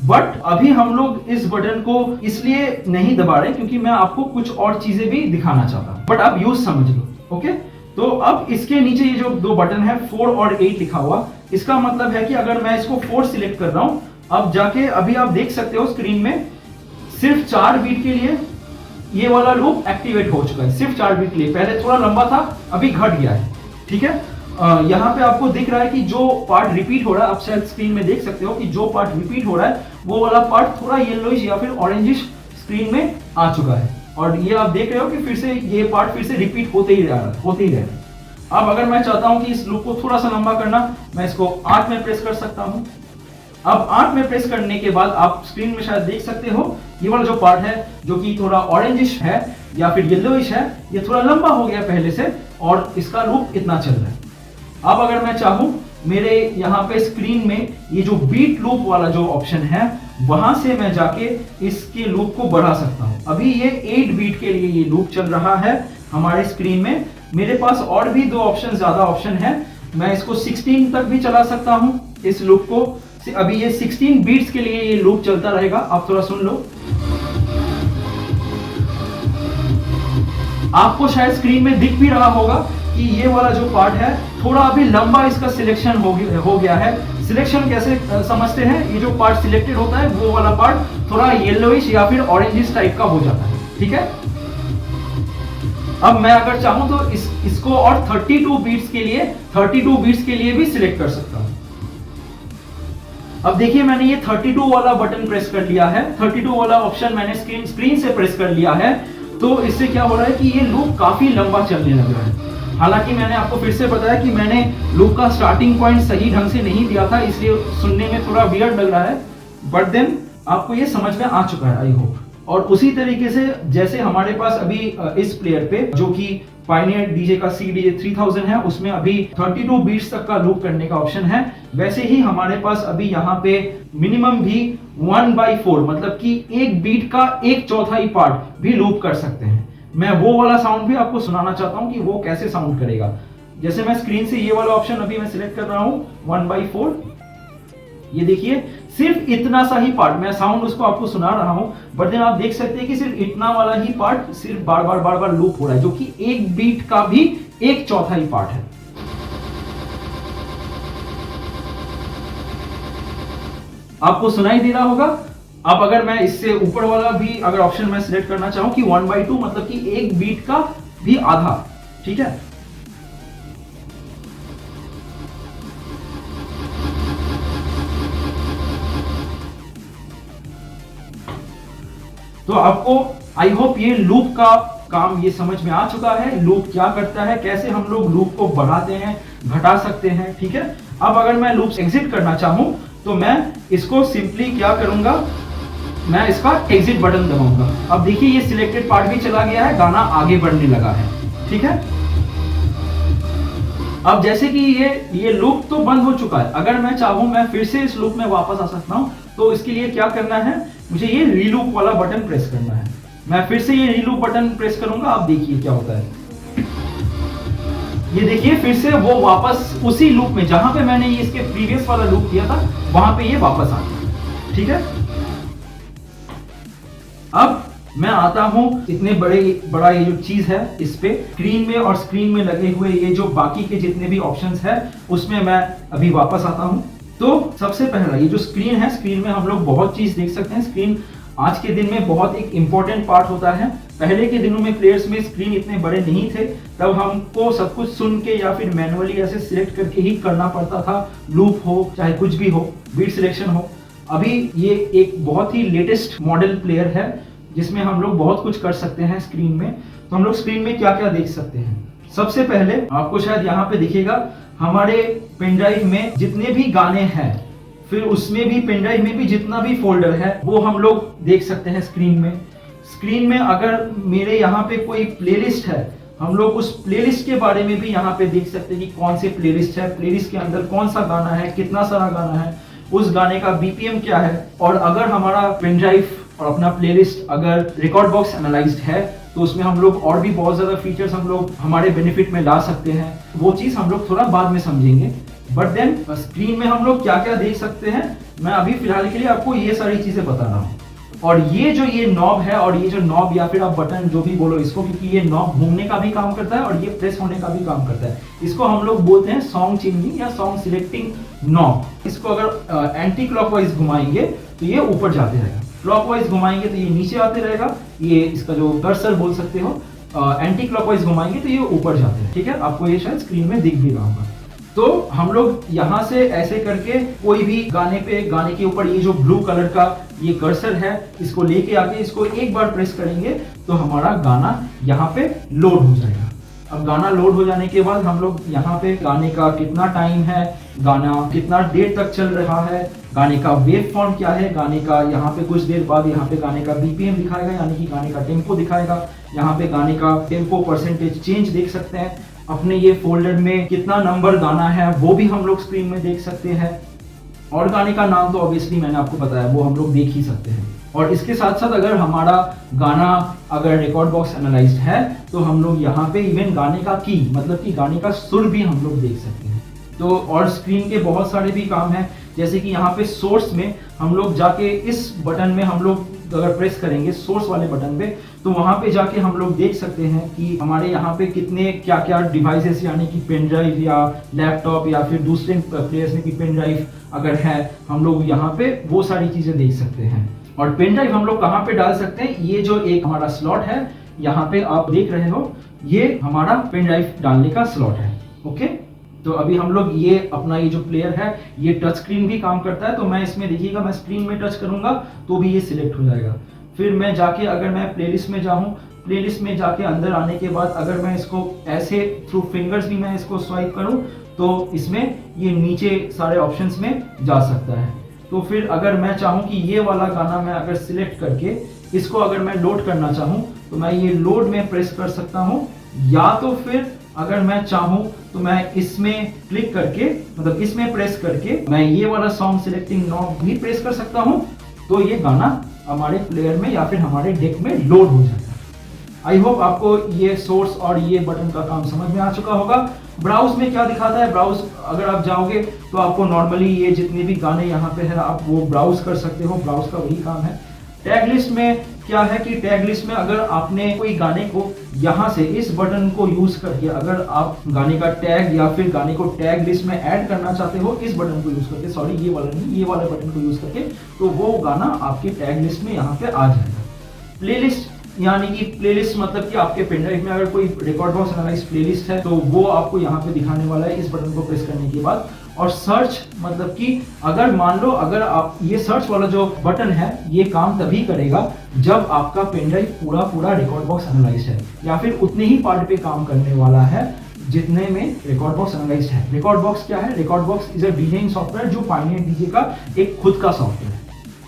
बट अभी हम लोग इस बटन को इसलिए नहीं दबा रहे क्योंकि मैं आपको कुछ और चीजें भी दिखाना चाहता हूं, बट आप यूज समझ लो। ओके, तो अब इसके नीचे ये जो 2 बटन है 4 और 8 लिखा हुआ, इसका मतलब है कि अगर मैं इसको 4 सिलेक्ट कर रहा हूं, अब जाके अभी आप देख सकते हो स्क्रीन में सिर्फ 4 बीट के लिए ये वाला लूप एक्टिवेट हो चुका है। सिर्फ 4 बीट के लिए, पहले थोड़ा लंबा था अभी घट गया है। ठीक है, यहाँ पे आपको दिख रहा है कि जो पार्ट रिपीट हो रहा है, आप शायद स्क्रीन में देख सकते हो कि जो पार्ट रिपीट हो रहा है वो वाला पार्ट थोड़ा येलोइश या फिर ऑरेंजिश स्क्रीन में आ चुका है, और ये आप देख रहे हो कि फिर से ये पार्ट फिर से रिपीट होते ही रह रहा है। अब अगर मैं चाहता हूं कि इस लूप को थोड़ा सा लंबा करना, मैं इसको 8 में प्रेस कर सकता हूं। अब 8 में प्रेस करने के बाद आप स्क्रीन में शायद देख सकते हो ये वाला जो पार्ट है जो कि थोड़ा ऑरेंजिश है या फिर येलोइश है, ये थोड़ा लंबा हो गया पहले से और इसका लूप इतना चल रहा है। अब अगर मैं चाहूं मेरे यहाँ पे स्क्रीन में ये जो बीट लूप वाला जो ऑप्शन है वहां से मैं जाके इसके लूप को बढ़ा सकता हूं। अभी ये 8 बीट के लिए ये लूप चल रहा है, हमारे स्क्रीन में। मेरे पास और भी दो ऑप्शन, ज्यादा ऑप्शन है। मैं इसको 16 तक भी चला सकता हूं इस लूप को। अभी ये 16 बीट्स के लिए ये लूप चलता रहेगा। आप थोड़ा सुन लो। आपको शायद स्क्रीन में दिख भी रहा होगा कि ये वाला जो पार्ट है थोड़ा अभी लंबा इसका सिलेक्शन हो गया है। सिलेक्शन कैसे समझते हैं? ये जो पार्ट सिलेक्टेड होता है वो वाला पार्ट थोड़ा येलोइश या फिर ऑरेंजिश टाइप का हो जाता है। ठीक है, अब मैं अगर चाहूं तो इसको और 32 बीट्स के लिए भी सिलेक्ट कर सकता हूं। अब देखिए मैंने ये 32 वाला बटन प्रेस कर लिया है, 32 वाला ऑप्शन मैंने स्क्रीन से प्रेस कर लिया है। तो इससे क्या हो रहा है कि ये लूप काफी लंबा चलने लग रहा है। हालांकि मैंने आपको फिर से बताया कि मैंने लूप का स्टार्टिंग पॉइंट सही ढंग से नहीं दिया था, इसलिए सुनने में थोड़ा वियर्ड लग रहा है, बट देन आपको ये समझ में आ चुका है, आई होप। और उसी तरीके से जैसे हमारे पास अभी इस प्लेयर पे जो कि पायनियर डीजे का CDJ 3000 है, उसमें अभी 32 बीट्स तक का लूप करने का ऑप्शन है। वैसे ही हमारे पास अभी यहाँ पे मिनिमम भी 1/4 मतलब कि एक बीट का 1/4 पार्ट भी लूप कर सकते हैं। मैं वो वाला साउंड भी आपको सुनाना चाहता हूँ कि वो कैसे साउंड करेगा। जैसे मैं स्क्रीन से ये वाला ऑप्शन अभी मैं सिलेक्ट कर रहा हूँ 1/4। ये देखिए सिर्फ इतना सा ही पार्ट, मैं साउंड उसको आपको सुना रहा हूं, बट देन आप देख सकते हैं कि सिर्फ इतना वाला ही पार्ट सिर्फ बार बार लूप हो रहा है, जो कि एक बीट का भी 1/4 पार्ट है। आपको सुनाई दे रहा होगा। अब अगर मैं इससे ऊपर वाला भी अगर ऑप्शन मैं सिलेक्ट करना चाहूं कि 1/2 मतलब कि एक बीट का भी आधा, ठीक है। तो आपको आई होप ये लूप का काम ये समझ में आ चुका है, लूप क्या करता है, कैसे हम लोग लूप को बढ़ाते हैं, घटा सकते हैं। ठीक है, अब अगर मैं लूप एग्जिट करना चाहूं तो मैं इसको सिंपली क्या करूंगा, मैं इसका एग्जिट बटन दबाऊंगा। अब देखिए ये सिलेक्टेड पार्ट भी चला गया है, गाना आगे बढ़ने लगा है। ठीक है, अब जैसे कि ये लूप तो बंद हो चुका है, अगर मैं चाहूं मैं फिर से इस लूप में वापस आ सकता हूं। तो इसके लिए क्या करना है, मुझे ये रीलूप वाला बटन प्रेस करना है। मैं फिर से ये रीलूप बटन प्रेस करूंगा, आप देखिए क्या होता है। ये देखिए फिर से वो वापस उसी लूप में जहां पे मैंने ये इसके प्रीवियस वाला लूप किया था वहां पे ये वापस आ गया। ठीक है, अब मैं आता हूं इतने बड़ा ये जो चीज है इस पे स्क्रीन में, और स्क्रीन में लगे हुए ये जो बाकी के जितने भी ऑप्शंस है उसमें मैं अभी वापस आता हूं। तो सबसे पहला ये जो स्क्रीन है, स्क्रीन में हम लोग बहुत चीज देख सकते हैं। स्क्रीन आज के दिन में बहुत एक इंपॉर्टेंट पार्ट होता है। पहले के दिनों में प्लेयर्स में स्क्रीन इतने बड़े नहीं थे, तब हमको सब कुछ सुन के या फिर मैनुअली ऐसे सिलेक्ट करके ही करना पड़ता था, लूप हो चाहे कुछ भी हो, बीट सिलेक्शन हो। अभी ये एक बहुत ही लेटेस्ट मॉडल प्लेयर है जिसमें हम लोग बहुत कुछ कर सकते हैं स्क्रीन में। तो हम लोग स्क्रीन में क्या क्या देख सकते हैं, सबसे पहले आपको शायद यहाँ पे दिखेगा हमारे पेन ड्राइव में जितने भी गाने हैं, फिर उसमें भी पेन ड्राइव में भी जितना भी फोल्डर है वो हम लोग देख सकते हैं स्क्रीन में। स्क्रीन में अगर मेरे यहाँ पे कोई प्लेलिस्ट है, हम लोग उस प्लेलिस्ट के बारे में भी यहाँ पे देख सकते हैं कि कौन से प्लेलिस्ट है, प्लेलिस्ट के अंदर कौन सा गाना है, कितना सारा गाना है, उस गाने का BPM क्या है। और अगर हमारा पेन ड्राइव और अपना प्लेलिस्ट अगर रिकॉर्ड बॉक्स एनालाइज्ड है तो उसमें हम लोग और भी बहुत ज्यादा फीचर्स हम लोग हमारे बेनिफिट में ला सकते हैं। वो चीज हम लोग थोड़ा बाद में समझेंगे, बट देन स्क्रीन में हम लोग क्या क्या देख सकते हैं मैं अभी फिलहाल के लिए आपको ये सारी चीजें बता रहा हूँ। और ये नॉब है, और ये जो नॉब या फिर आप बटन जो भी बोलो इसको, क्योंकि ये नॉब घूमने का भी काम करता है और ये प्रेस होने का भी काम करता है। इसको हम लोग बोलते हैं सॉन्ग चेंजिंग या सॉन्ग सिलेक्टिंग नॉब। इसको अगर एंटी क्लॉकवाइज घुमाएंगे तो ये ऊपर जाते रहेगा, क्लॉकवाइज घुमाएंगे तो ये नीचे आते रहेगा। ये इसका जो कर्सर बोल सकते हो, एंटी क्लॉकवाइज घुमाएंगे तो ये ऊपर जाते हैं। ठीक है, आपको ये शायद स्क्रीन में दिख भी रहा होगा। तो हम लोग यहाँ से ऐसे करके कोई भी गाने के ऊपर ये जो ब्लू कलर का ये कर्सर है, इसको लेके आके इसको एक बार प्रेस करेंगे तो हमारा गाना यहाँ पे लोड हो जाएगा। अब गाना लोड हो जाने के बाद हम लोग यहाँ पे गाने का कितना टाइम है, गाना कितना देर तक चल रहा है, गाने का वेव फॉर्म क्या है, गाने का यहाँ पे कुछ देर बाद यहाँ पे गाने का BPM दिखाएगा, यानी कि गाने का टेम्पो दिखाएगा। यहाँ पे गाने का टेम्पो परसेंटेज चेंज देख सकते हैं। अपने ये फोल्डर में कितना नंबर गाना है वो भी हम लोग स्क्रीन में देख सकते हैं। और गाने का नाम तो ऑब्वियसली मैंने आपको बताया, वो हम लोग देख ही सकते हैं। और इसके साथ साथ अगर हमारा गाना अगर रिकॉर्ड बॉक्स एनालाइज्ड है तो हम लोग यहाँ पे इवन गाने का की मतलब कि गाने का सुर भी हम लोग देख सकते हैं। तो और स्क्रीन के बहुत सारे भी काम हैं, जैसे कि यहाँ पे सोर्स में हम लोग जाके इस बटन में हम लोग अगर प्रेस करेंगे सोर्स वाले बटन पे, तो वहाँ पे जाके हम लोग देख सकते हैं कि हमारे यहाँ पे कितने क्या क्या डिवाइसेस यानी कि पेन ड्राइव या लैपटॉप या फिर दूसरे प्लेयर्स में की पेन ड्राइव अगर है, हम लोग यहाँ पे वो सारी चीज़ें देख सकते हैं। और पेन ड्राइव हम लोग कहाँ पे डाल सकते हैं, ये जो एक हमारा स्लॉट है यहाँ पे आप देख रहे हो, ये हमारा पेन ड्राइव डालने का स्लॉट है। ओके, तो अभी हम लोग ये अपना ये जो प्लेयर है ये टच स्क्रीन भी काम करता है, तो मैं इसमें देखिएगा मैं स्क्रीन में टच करूंगा तो भी ये सिलेक्ट हो जाएगा। फिर मैं जाके अगर मैं प्लेलिस्ट में जाऊं, प्लेलिस्ट में जाके अंदर आने के बाद अगर मैं इसको ऐसे थ्रू फिंगर्स भी मैं इसको स्वाइप करूं तो इसमें ये नीचे सारे ऑप्शंस में जा सकता है। तो फिर अगर मैं चाहूं कि ये वाला गाना मैं अगर सिलेक्ट करके इसको अगर मैं लोड करना चाहूं तो मैं ये लोड में प्रेस कर सकता हूं, या तो फिर अगर मैं चाहूं तो मैं इसमें क्लिक करके मतलब इसमें प्रेस करके मैं ये वाला सॉन्ग सिलेक्टिंग नॉब भी प्रेस कर सकता हूं, तो ये गाना हमारे प्लेयर में या फिर हमारे डेक में लोड हो जाएगा। आई होप आपको ये सोर्स और ये बटन का काम समझ में आ चुका होगा। ब्राउज में क्या दिखाता है, ब्राउज अगर आप जाओगे तो आपको नॉर्मली ये जितने भी गाने यहाँ पे है आप वो ब्राउज कर सकते हो, ब्राउज का वही काम है। टैग लिस्ट में क्या है कि टैग लिस्ट में अगर आपने कोई गाने को यहाँ से इस बटन को यूज करके अगर आप गाने का टैग या फिर गाने को टैग लिस्ट में ऐड करना चाहते हो इस बटन को यूज करके, सॉरी ये वाला नहीं, ये वाले बटन को यूज करके, तो वो गाना आपके टैग लिस्ट में यहाँ पे आ जाएगा। प्लेलिस्ट यानी कि प्लेलिस्ट मतलब कि आपके पेनड्राइव में अगर कोई रिकॉर्ड बॉक्स एनालाइज प्लेलिस्ट है तो वो आपको यहाँ पे दिखाने वाला है इस बटन को प्रेस करने के बाद। और सर्च मतलब कि अगर मान लो अगर आप ये सर्च वाला जो बटन है ये काम तभी करेगा जब आपका पेनड्राइव पूरा रिकॉर्ड बॉक्स एनालाइज है या फिर उतने ही पार्ट पे काम करने वाला है जितने में रिकॉर्ड बॉक्स एनालाइज है। रिकॉर्ड बॉक्स क्या है, record box is a DJing software जो पायनियर डीजे का एक खुद का सॉफ्टवेयर है।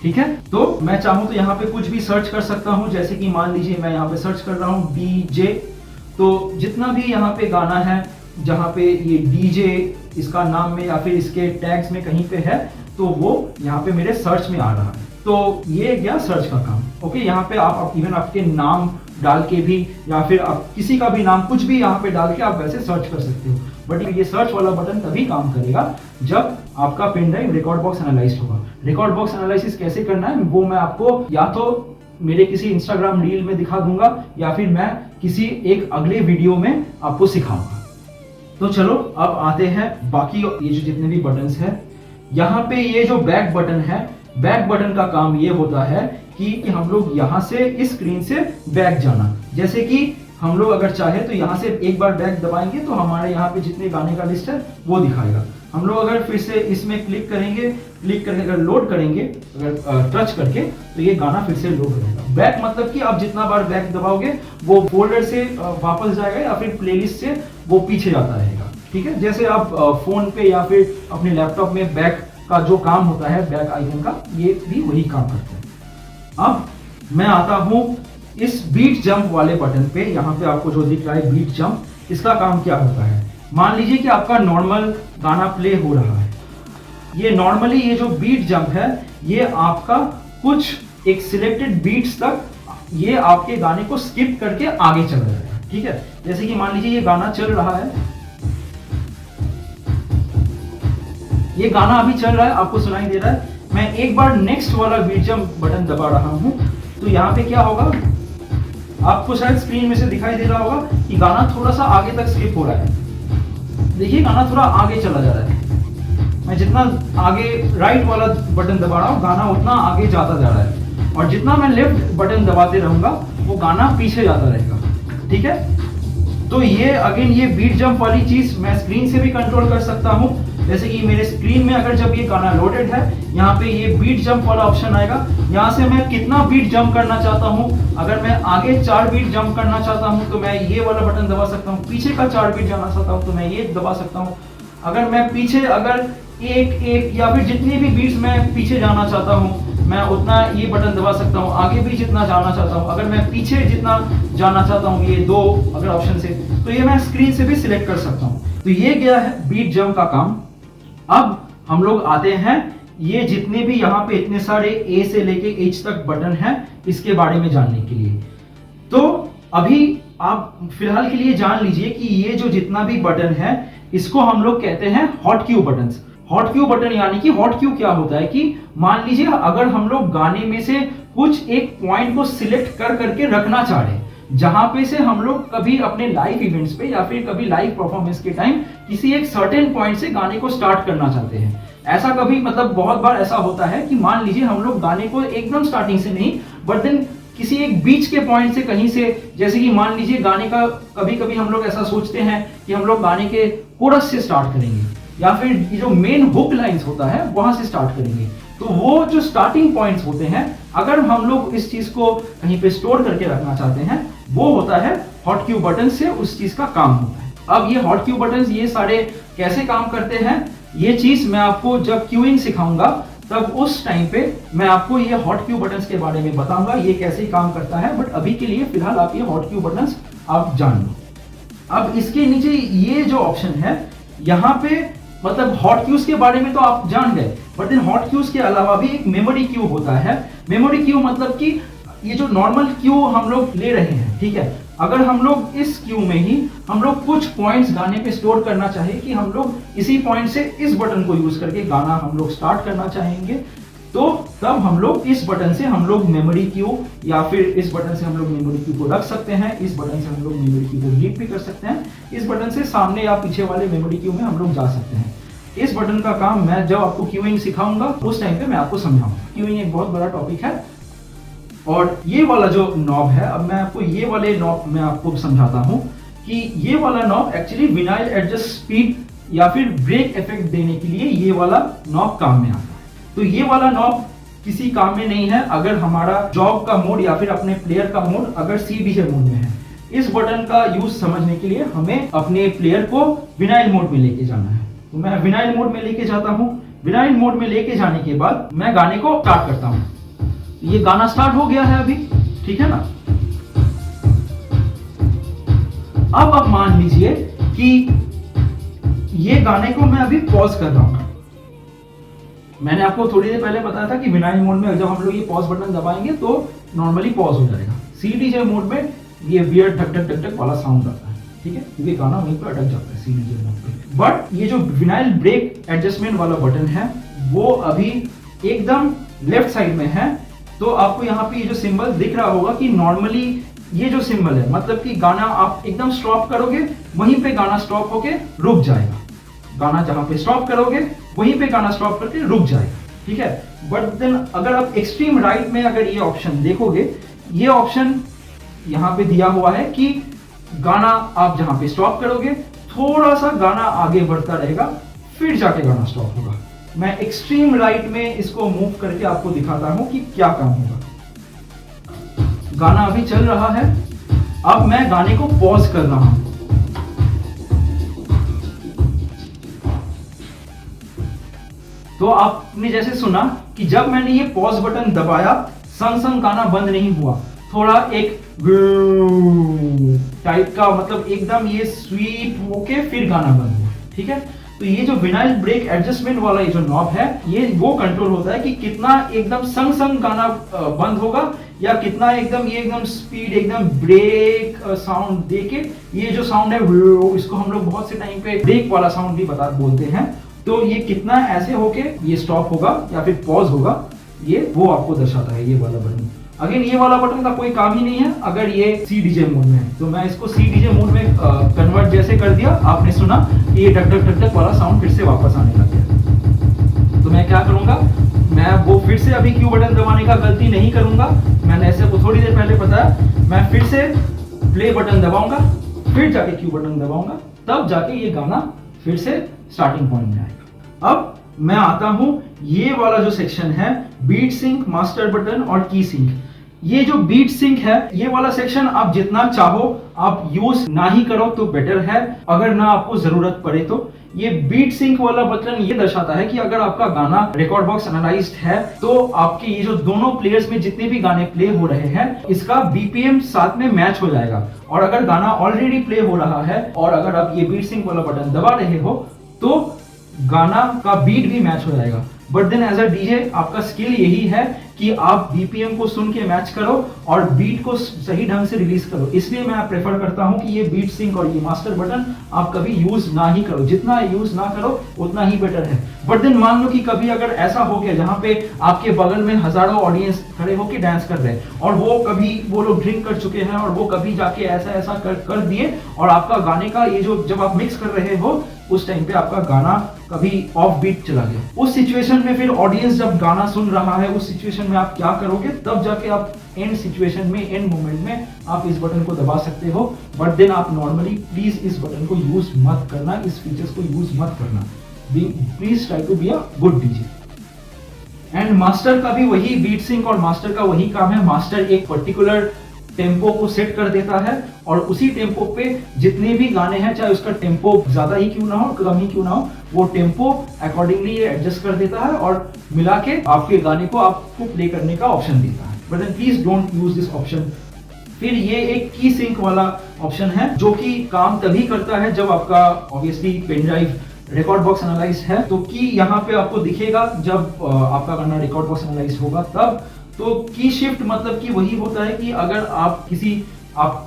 ठीक है, तो मैं चाहूं तो यहाँ पे कुछ भी सर्च कर सकता हूं, जैसे कि मान लीजिए मैं यहाँ पे सर्च कर रहा हूँ डीजे, तो जितना भी यहाँ पे गाना है जहाँ पे ये डीजे इसका नाम में या फिर इसके टैग्स में कहीं पे है तो वो यहाँ पे मेरे सर्च में आ रहा है। तो ये गया सर्च का काम। ओके, यहाँ पे आप इवन आपके नाम डाल के भी या फिर आप किसी का भी नाम कुछ भी यहाँ पे डाल के आप वैसे सर्च कर सकते हो। बट ये सर्च वाला बटन तभी काम करेगा जब आपका pen drive record box analyse होगा। रिकॉर्ड बॉक्स एनालिसिस कैसे करना है वो मैं आपको या तो मेरे किसी इंस्टाग्राम रील में दिखा दूंगा या फिर मैं किसी एक अगले वीडियो में आपको सिखाऊंगा। तो चलो अब आते हैं बाकी ये जो जितने भी बटन्स हैं। यहाँ पे ये जो बैक बटन है, बैक बटन का काम ये होता है कि हम लोग यहाँ से इस स्क्रीन से बैक जाना, जैसे कि हम लोग अगर चाहे तो यहाँ से एक बार बैक दबाएंगे तो हमारे यहाँ पे जितने गाने का लिस्ट है वो दिखाएगा। हम लोग अगर फिर से इसमें क्लिक करेंगे, क्लिक करके अगर लोड करेंगे अगर टच करके तो ये गाना फिर से लोड हो जाएगा। बैक मतलब कि आप जितना बार बैक दबाओगे वो फोल्डर से वापस जाएगा या फिर प्लेलिस्ट से वो पीछे जाता रहेगा। ठीक है, जैसे आप फोन पे या फिर अपने लैपटॉप में बैक का जो काम होता है बैक आइकन का, ये भी वही काम करता है। अब मैं आता हूँ इस बीट जंप वाले बटन पे। यहाँ पे आपको जो दिख रहा है बीट जंप, इसका काम क्या होता है। मान लीजिए कि आपका नॉर्मल गाना प्ले हो रहा है, ये नॉर्मली ये जो बीट जंप है ये आपका कुछ एक सिलेक्टेड बीट्स तक ये आपके गाने को स्किप करके आगे चला जाएगा। ठीक है, जैसे कि मान लीजिए ये गाना चल रहा है, ये गाना अभी चल रहा है, आपको सुनाई दे रहा है। मैं एक बार नेक्स्ट वाला बीट जंप बटन दबा रहा हूं तो यहाँ पे क्या होगा, आपको शायद स्क्रीन में से दिखाई दे रहा होगा कि गाना थोड़ा सा आगे तक स्किप हो रहा है। देखिए गाना थोड़ा आगे चला जा रहा है। मैं जितना आगे राइट वाला बटन दबा रहा हूँ गाना उतना आगे जाता जा रहा है, और जितना मैं लेफ्ट बटन दबाते रहूंगा वो गाना पीछे जाता रहेगा। ठीक है, तो ये अगेन ये बीट जंप वाली चीज मैं स्क्रीन से भी कंट्रोल कर सकता हूँ। जैसे कि मेरे स्क्रीन में अगर जब ये गाना लोडेड है यहाँ पे ये बीट जंप वाला ऑप्शन आएगा, यहाँ से मैं कितना बीट जंप करना चाहता हूँ। अगर मैं आगे 4 बीट जंप करना चाहता हूँ तो मैं ये वाला बटन दबा सकता हूँ, पीछे का 4 बीट जाना चाहता हूँ तो मैं ये दबा सकता हूँ। अगर मैं पीछे अगर एक या फिर जितनी भी बीट्स मैं पीछे जाना चाहता हूँ मैं उतना ये बटन दबा सकता हूँ। आगे भी जितना जाना चाहता हूँ, अगर मैं पीछे जितना जाना चाहता हूँ ये 2 अगर ऑप्शन से, तो ये मैं स्क्रीन से भी सिलेक्ट कर सकता हूँ। तो ये गया है बीट जंप का काम। अब हम लोग आते हैं ये जितने भी यहाँ पे इतने सारे ए से लेके एच तक बटन हैं इसके बारे में जानने के लिए। तो अभी आप फिलहाल के लिए जान लीजिए कि ये जो जितना भी बटन है इसको हम लोग कहते हैं hot Q buttons. Hot Q button यानी कि हॉट क्यू क्या होता है कि मान लीजिए अगर हम लोग गाने में से कुछ एक पॉइंट को सिलेक्ट कर करके रखना चाह रहे हैं, जहां पे से हम लोग कभी अपने लाइव इवेंट्स पे या फिर कभी लाइव परफॉर्मेंस के टाइम किसी एक सर्टेन पॉइंट से गाने को स्टार्ट करना चाहते हैं। ऐसा कभी मतलब बहुत बार ऐसा होता है कि मान लीजिए हम लोग गाने को एकदम स्टार्टिंग से नहीं बट देन किसी एक बीच के पॉइंट से कहीं से, जैसे कि मान लीजिए गाने का कभी कभी हम लोग ऐसा सोचते हैं कि हम लोग गाने के कोरस से स्टार्ट करेंगे या फिर ये जो मेन हुक लाइंस होता है वहां से स्टार्ट करेंगे। तो वो जो स्टार्टिंग पॉइंट्स होते हैं अगर हम लोग इस चीज को कहीं पे स्टोर करके रखना चाहते हैं वो होता है हॉट क्यू बटन से उस चीज का काम होता है। अब ये हॉट क्यू बटन ये सारे कैसे काम करते हैं ये चीज मैं आपको जब क्यूइंग सिखाऊंगा तब उस टाइम पे मैं आपको ये हॉट क्यू बटन्स के बारे में बताऊंगा ये कैसे काम करता है। बट अभी के लिए फिलहाल आप ये हॉट क्यू बटन्स आप जान लो। अब इसके नीचे ये जो ऑप्शन है यहाँ पे मतलब हॉट क्यूज के बारे में तो आप जान गए बट देन हॉट क्यूज के अलावा भी एक मेमोरी क्यू होता है। मेमोरी क्यू मतलब कि ये जो नॉर्मल क्यू हम लोग ले रहे हैं, ठीक है, अगर हम लोग इस क्यू में ही हम लोग कुछ पॉइंट्स गाने पे स्टोर करना चाहे कि हम लोग इसी पॉइंट से इस बटन को यूज करके गाना हम लोग स्टार्ट करना चाहेंगे तो तब हम लोग इस बटन से हम लोग मेमोरी क्यू या फिर इस बटन से हम लोग मेमोरी क्यू को रख सकते हैं, इस बटन से हम लोग मेमोरी क्यू को डिलीट भी कर सकते हैं, इस बटन से सामने या पीछे वाले मेमोरी क्यू में हम लोग जा सकते हैं। इस बटन का काम मैं जब आपको क्यूइंग सिखाऊंगा उस टाइम पे मैं आपको समझाऊंगा। क्यूइंग एक बहुत बड़ा टॉपिक है। और ये वाला जो नॉब है, अब मैं आपको ये वाले नॉब मैं आपको समझाता हूँ कि ये वाला knob actually vinyl adjust speed या फिर ब्रेक इफेक्ट देने के लिए ये वाला नॉब काम में आता है। तो ये वाला नॉब किसी काम में नहीं है अगर हमारा जॉब का मोड या फिर अपने प्लेयर का मोड अगर सी डीजे मोड में है। इस बटन का यूज समझने के लिए हमें अपने प्लेयर को विनाइल मोड में लेके जाना है। तो मैं विनाइल मोड में लेके जाता हूँ। विनाइल मोड में लेके जाने के बाद मैं गाने को स्टार्ट करता हूँ। ये गाना स्टार्ट हो गया है अभी, ठीक है ना। अब आप मान लीजिए कि ये गाने को मैं अभी पॉज कर रहा हूं। मैंने आपको थोड़ी देर पहले बताया था कि विनाइल मोड में जब हम लोग ये पॉज बटन दबाएंगे तो नॉर्मली पॉज हो जाएगा। सी डीजे मोड में ये वियर्ड टक टक टक टक वाला साउंड आता है, ठीक है, क्योंकि गाना वहीं पर अटक जाता है सी डीजे मोड पे। बट ये जो विनाइल ब्रेक एडजस्टमेंट वाला बटन है वो अभी एकदम लेफ्ट साइड में है। तो आपको यहाँ पे ये जो सिंबल दिख रहा होगा कि नॉर्मली ये जो सिंबल है मतलब कि गाना आप एकदम स्टॉप करोगे वहीं पे गाना स्टॉप होके रुक जाएगा। गाना जहां पे स्टॉप करोगे वहीं पे गाना स्टॉप करके रुक जाएगा, ठीक है। बट देन अगर आप एक्सट्रीम राइट में अगर ये ऑप्शन देखोगे, ये ऑप्शन यहाँ पे दिया हुआ है कि गाना आप जहां पे स्टॉप करोगे थोड़ा सा गाना आगे बढ़ता रहेगा फिर जाके गाना स्टॉप होगा। मैं एक्सट्रीम राइट में इसको मूव करके आपको दिखाता हूं कि क्या काम होगा। गाना अभी चल रहा है, अब मैं गाने को पॉज कर रहा हूं। तो आपने जैसे सुना कि जब मैंने ये पॉज बटन दबाया संग संग गाना बंद नहीं हुआ, थोड़ा एक टाइप का मतलब एकदम ये स्वीप होके फिर गाना बंद हुआ, ठीक है। तो ये जो विनाइल ब्रेक एडजस्टमेंट वाला ये जो नॉब है ये वो कंट्रोल होता है कि कितना एकदम संग संग गाना बंद होगा या कितना एकदम ये एकदम स्पीड एकदम ब्रेक साउंड देके ये जो साउंड है इसको हम लोग बहुत से टाइम पे ब्रेक वाला साउंड भी बोलते हैं। तो ये कितना ऐसे होके ये स्टॉप होगा या फिर पॉज होगा ये वो आपको दर्शाता है ये वाला बटन। अगेन ये वाला बटन का कोई काम ही नहीं है अगर ये सी डीजे मोड में है। तो मैं इसको सी डीजे मोड में कन्वर्ट जैसे कर दिया, आपने सुना कि ये टक टक टक टक वाला साउंड फिर से वापस आने लग गया। तो मैं क्या करूंगा, मैं वो फिर से अभी क्यू बटन दबाने का गलती नहीं करूंगा। मैंने ऐसे को थोड़ी देर पहले बताया, मैं फिर से प्ले बटन दबाऊंगा फिर जाके क्यू बटन दबाऊंगा, तब जाके ये गाना फिर से स्टार्टिंग पॉइंट में आएगा। अब मैं आता हूं ये वाला जो सेक्शन है बीट सिंक, मास्टर बटन और की सिंक। ये जो बीट सिंक है ये वाला सेक्शन आप जितना चाहो आप यूज ना ही करो तो बेटर है, अगर ना आपको जरूरत पड़े तो। ये बीट सिंक वाला बटन ये दर्शाता है कि अगर आपका गाना रिकॉर्ड बॉक्स एनालाइज्ड है तो आपके ये जो दोनों प्लेयर्स में जितने भी गाने प्ले हो रहे हैं इसका बीपीएम साथ में मैच हो जाएगा। और अगर गाना ऑलरेडी प्ले हो रहा है और अगर आप ये बीट सिंक वाला बटन दबा रहे हो तो गाना का बीट भी मैच हो जाएगा। But then as a DJ आपका स्किल यही है कि आप बीपीएम को सुन के मैच करो और बीट को सही ढंग से रिलीज करो। इसलिए मैं प्रेफर करता हूं कि ये बीट सिंक और ये मास्टर बटन आप कभी यूज ना ही करो, जितना यूज ना करो उतना ही बेटर है। बट देन मान लो कि कभी अगर ऐसा हो गया जहां पे आपके बगल में हजारों ऑडियंस खड़े होकर डांस कर रहे हैं और वो लोग ड्रिंक कर चुके हैं और वो कभी जाके ऐसा कर दिए और आपका गाने का ये जो जब आप मिक्स कर रहे हो उस टाइम पे आपका गाना कभी ऑफ बीट चला गया, उस सिचुएशन में फिर ऑडियंस जब गाना सुन रहा है उस सिचुएशन में आप क्या करोगे? तब जाके आप एंड सिचुएशन में, एंड मोमेंट में आप इस बटन को दबा सकते हो। बट देन आप नॉर्मली प्लीज इस बटन को यूज मत करना, इस फीचर्स को यूज मत करना। Please try to be a good DJ. And master का भी वही, बीट सिंक और मास्टर का वही काम है। मास्टर एक पर्टिकुलर टेम्पो को सेट कर देता है और उसी टेम्पो पे जितने भी गाने हैं, चाहे उसका टेम्पो ज्यादा ही क्यों ना हो, कम ही क्यों ना हो, वो टेम्पो अकॉर्डिंगली एडजस्ट कर देता है और मिला के आपके गाने को आपको प्ले करने का ऑप्शन देता है। But then please don't use this option. फिर ये एक की सिंक वाला ऑप्शन है जो कि काम तभी करता है जब आपका obviously pen drive record box analyse है, तो की यहाँ पे आपको दिखेगा जब आपका गाना रिकॉर्ड बॉक्स एनालाइज होगा तब। तो की शिफ्ट मतलब कि वही होता है कि अगर आप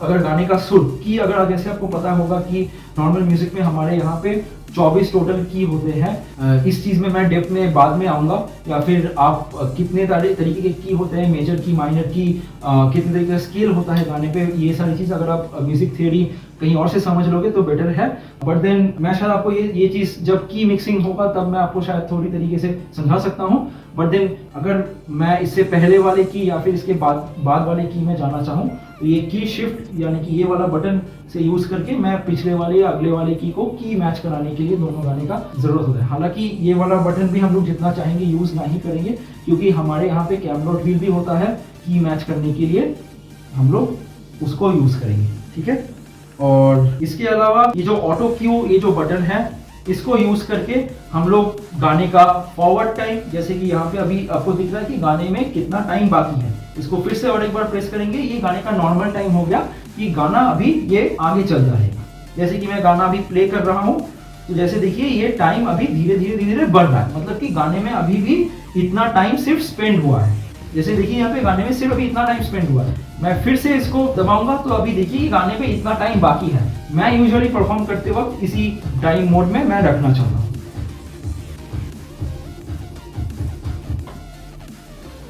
अगर गाने का सुर की, अगर जैसे आपको पता होगा कि नॉर्मल म्यूजिक में हमारे यहाँ पे 24 टोटल की होते हैं। इस चीज में मैं डेप्थ में बाद में आऊंगा, या फिर आप कितने तरीके के की होते हैं, मेजर की, माइनर की, कितने तरीके का स्केल होता है गाने पे, ये सारी चीज अगर आप म्यूजिक थियरी कहीं और से समझ लोगे तो बेटर है। बट देन मैं शायद आपको ये चीज जब की मिक्सिंग होगा तब मैं आपको शायद थोड़ी तरीके से समझा सकता हूँ। बट देन अगर मैं इससे पहले वाले की या फिर इसके बाद वाले की में जाना चाहूँ तो ये की शिफ्ट यानी कि ये वाला बटन से यूज करके मैं पिछले वाले या अगले वाले की को की मैच कराने के लिए दोनों गाने का जरूरत होता है। हालांकि ये वाला बटन भी हम लोग जितना चाहेंगे यूज नहीं करेंगे क्योंकि हमारे यहाँ पे कैमलॉट व्हील भी होता है की मैच करने के लिए, हम लोग उसको यूज करेंगे, ठीक है। और इसके अलावा ये जो ऑटो क्यू, ये जो बटन है, इसको यूज करके हम लोग गाने का फॉरवर्ड टाइम, जैसे कि यहाँ पे अभी आपको दिख रहा है कि गाने में कितना टाइम बाकी है, इसको फिर से और एक बार प्रेस करेंगे, ये गाने का नॉर्मल टाइम हो गया कि गाना अभी ये आगे चल रहेगा। जैसे कि मैं गाना अभी प्ले कर रहा हूँ तो जैसे देखिए ये टाइम अभी धीरे धीरे बढ़ रहा है, मतलब कि गाने में अभी भी इतना टाइम सिर्फ स्पेंड हुआ है। जैसे देखिए यहाँ पे गाने में सिर्फ अभी इतना टाइम स्पेंड हुआ है। मैं फिर से इसको दबाऊंगा तो अभी देखिए गाने पे इतना टाइम बाकी है। मैं यूजुअली परफॉर्म करते वक्त इसी टाइम मोड में मैं रखना चाहता हूँ।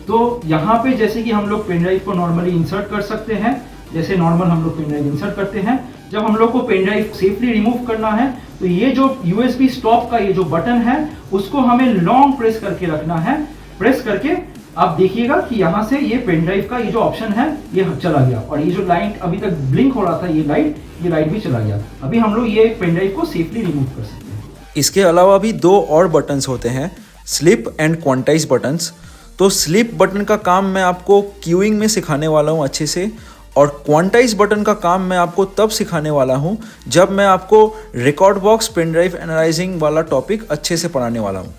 तो यहाँ पे जैसे कि हम लोग पेन ड्राइव को नॉर्मली इंसर्ट कर सकते हैं, जैसे नॉर्मल हम लोग पेन ड्राइव इंसर्ट करते हैं। जब हम लोग को पेन ड्राइव सेफली रिमूव करना है तो ये जो यूएसबी स्टॉप का ये जो बटन है उसको हमें लॉन्ग प्रेस करके रखना है। प्रेस करके आप देखिएगा कि यहाँ से ये पेन ड्राइव का ये जो ऑप्शन है ये चला गया और ये जो लाइट अभी तक ब्लिंक हो रहा था ये लाइट भी चला गया। अभी हम लोग ये पेन ड्राइव को सेफली रिमूव कर सकते हैं। इसके अलावा भी दो और बटन्स होते हैं, स्लिप एंड क्वांटाइज बटन्स। तो स्लिप बटन का काम मैं आपको क्यूइंग में सिखाने वाला हूँ अच्छे से, और क्वांटाइज बटन का काम मैं आपको तब सिखाने वाला हूँ जब मैं आपको record box pen drive analysing वाला टॉपिक अच्छे से पढ़ाने वाला हूँ।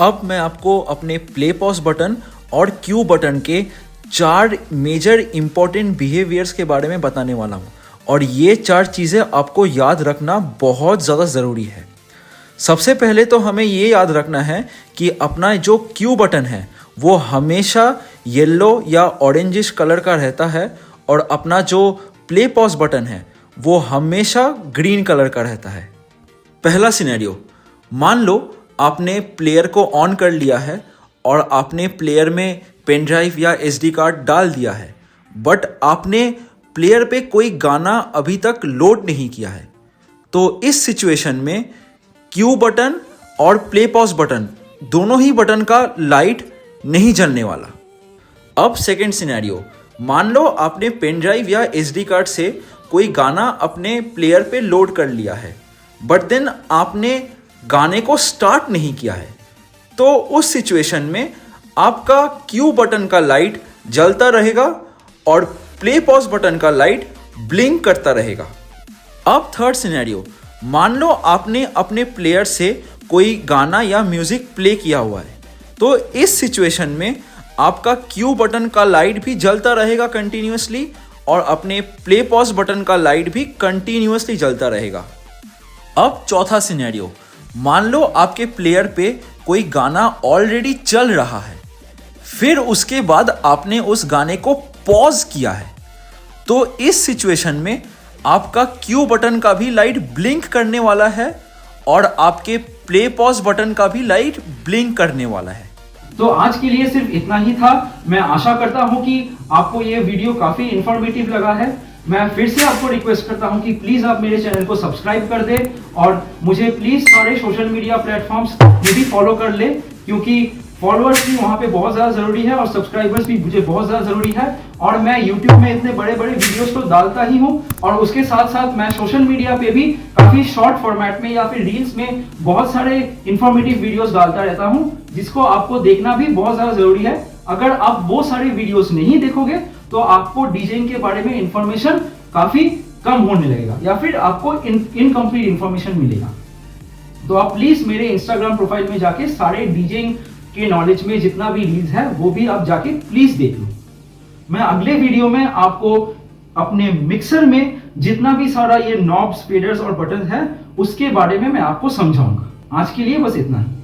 अब मैं आपको अपने प्ले पॉज बटन और क्यू बटन के 4 मेजर इंपॉर्टेंट बिहेवियर्स के बारे में बताने वाला हूँ, और ये 4 चीज़ें आपको याद रखना बहुत ज़्यादा ज़रूरी है। सबसे पहले तो हमें ये याद रखना है कि अपना जो क्यू बटन है वो हमेशा येलो या ऑरेंजिश कलर का रहता है, और अपना जो प्ले पॉज बटन है वो हमेशा ग्रीन कलर का रहता है। पहला सिनेरियो, मान लो आपने प्लेयर को ऑन कर लिया है और आपने प्लेयर में पेन ड्राइव या एसडी कार्ड डाल दिया है, बट आपने प्लेयर पे कोई गाना अभी तक लोड नहीं किया है। तो इस सिचुएशन में क्यू बटन और प्ले पॉज बटन दोनों ही बटन का लाइट नहीं जलने वाला। अब सेकेंड सिनेरियो, मान लो आपने पेन ड्राइव या एसडी कार्ड से कोई गाना अपने प्लेयर पे लोड कर लिया है, बट देन आपने गाने को स्टार्ट नहीं किया है। तो उस सिचुएशन में आपका क्यू बटन का लाइट जलता रहेगा और प्ले पॉज बटन का लाइट ब्लिंक करता रहेगा। अब थर्ड सिनेरियो, मान लो आपने अपने प्लेयर से कोई गाना या म्यूजिक प्ले किया हुआ है, तो इस सिचुएशन में आपका क्यू बटन का लाइट भी जलता रहेगा कंटिन्यूअसली, और अपने प्ले पॉज बटन का लाइट भी कंटिन्यूअसली जलता रहेगा। अब चौथा सिनेरियो, मान लो आपके प्लेयर पे कोई गाना ऑलरेडी चल रहा है, फिर उसके बाद आपने उस गाने को पॉज किया है, तो इस सिचुएशन में आपका क्यू बटन का भी लाइट ब्लिंक करने वाला है और आपके प्ले पॉज बटन का भी लाइट ब्लिंक करने वाला है। तो आज के लिए सिर्फ इतना ही था। मैं आशा करता हूं कि आपको ये वीडियो काफी इंफॉर्मेटिव लगा है। मैं फिर से आपको रिक्वेस्ट करता हूं कि प्लीज आप मेरे चैनल को सब्सक्राइब कर दें और मुझे प्लीज सारे सोशल मीडिया प्लेटफॉर्म्स में भी फॉलो कर ले, क्योंकि फॉलोअर्स भी वहां पे बहुत ज्यादा जरूरी है और सब्सक्राइबर्स भी मुझे बहुत ज्यादा जरूरी है। और मैं YouTube में इतने बड़े बड़े वीडियोस तो डालता ही हूं और उसके साथ साथ मैं सोशल मीडिया पे भी काफी शॉर्ट फॉर्मेट में या फिर रील्स में बहुत सारे इंफॉर्मेटिव वीडियोस डालता रहता हूं, जिसको आपको देखना भी बहुत ज्यादा जरूरी है। अगर आप वो सारे वीडियोस नहीं देखोगे तो आपको डीजेइंग के बारे में इंफॉर्मेशन काफी कम होने लगेगा या फिर आपको इनकम्प्लीट इंफॉर्मेशन मिलेगा। तो आप प्लीज मेरे इंस्टाग्राम प्रोफाइल में जाके सारे डीजेइंग के नॉलेज में जितना भी रील्स है वो भी आप जाके प्लीज देख लो। मैं अगले वीडियो में आपको अपने मिक्सर में जितना भी सारा ये नॉब्स, फेडर्स और बटन है उसके बारे में मैं आपको समझाऊंगा। आज के लिए बस इतना ही।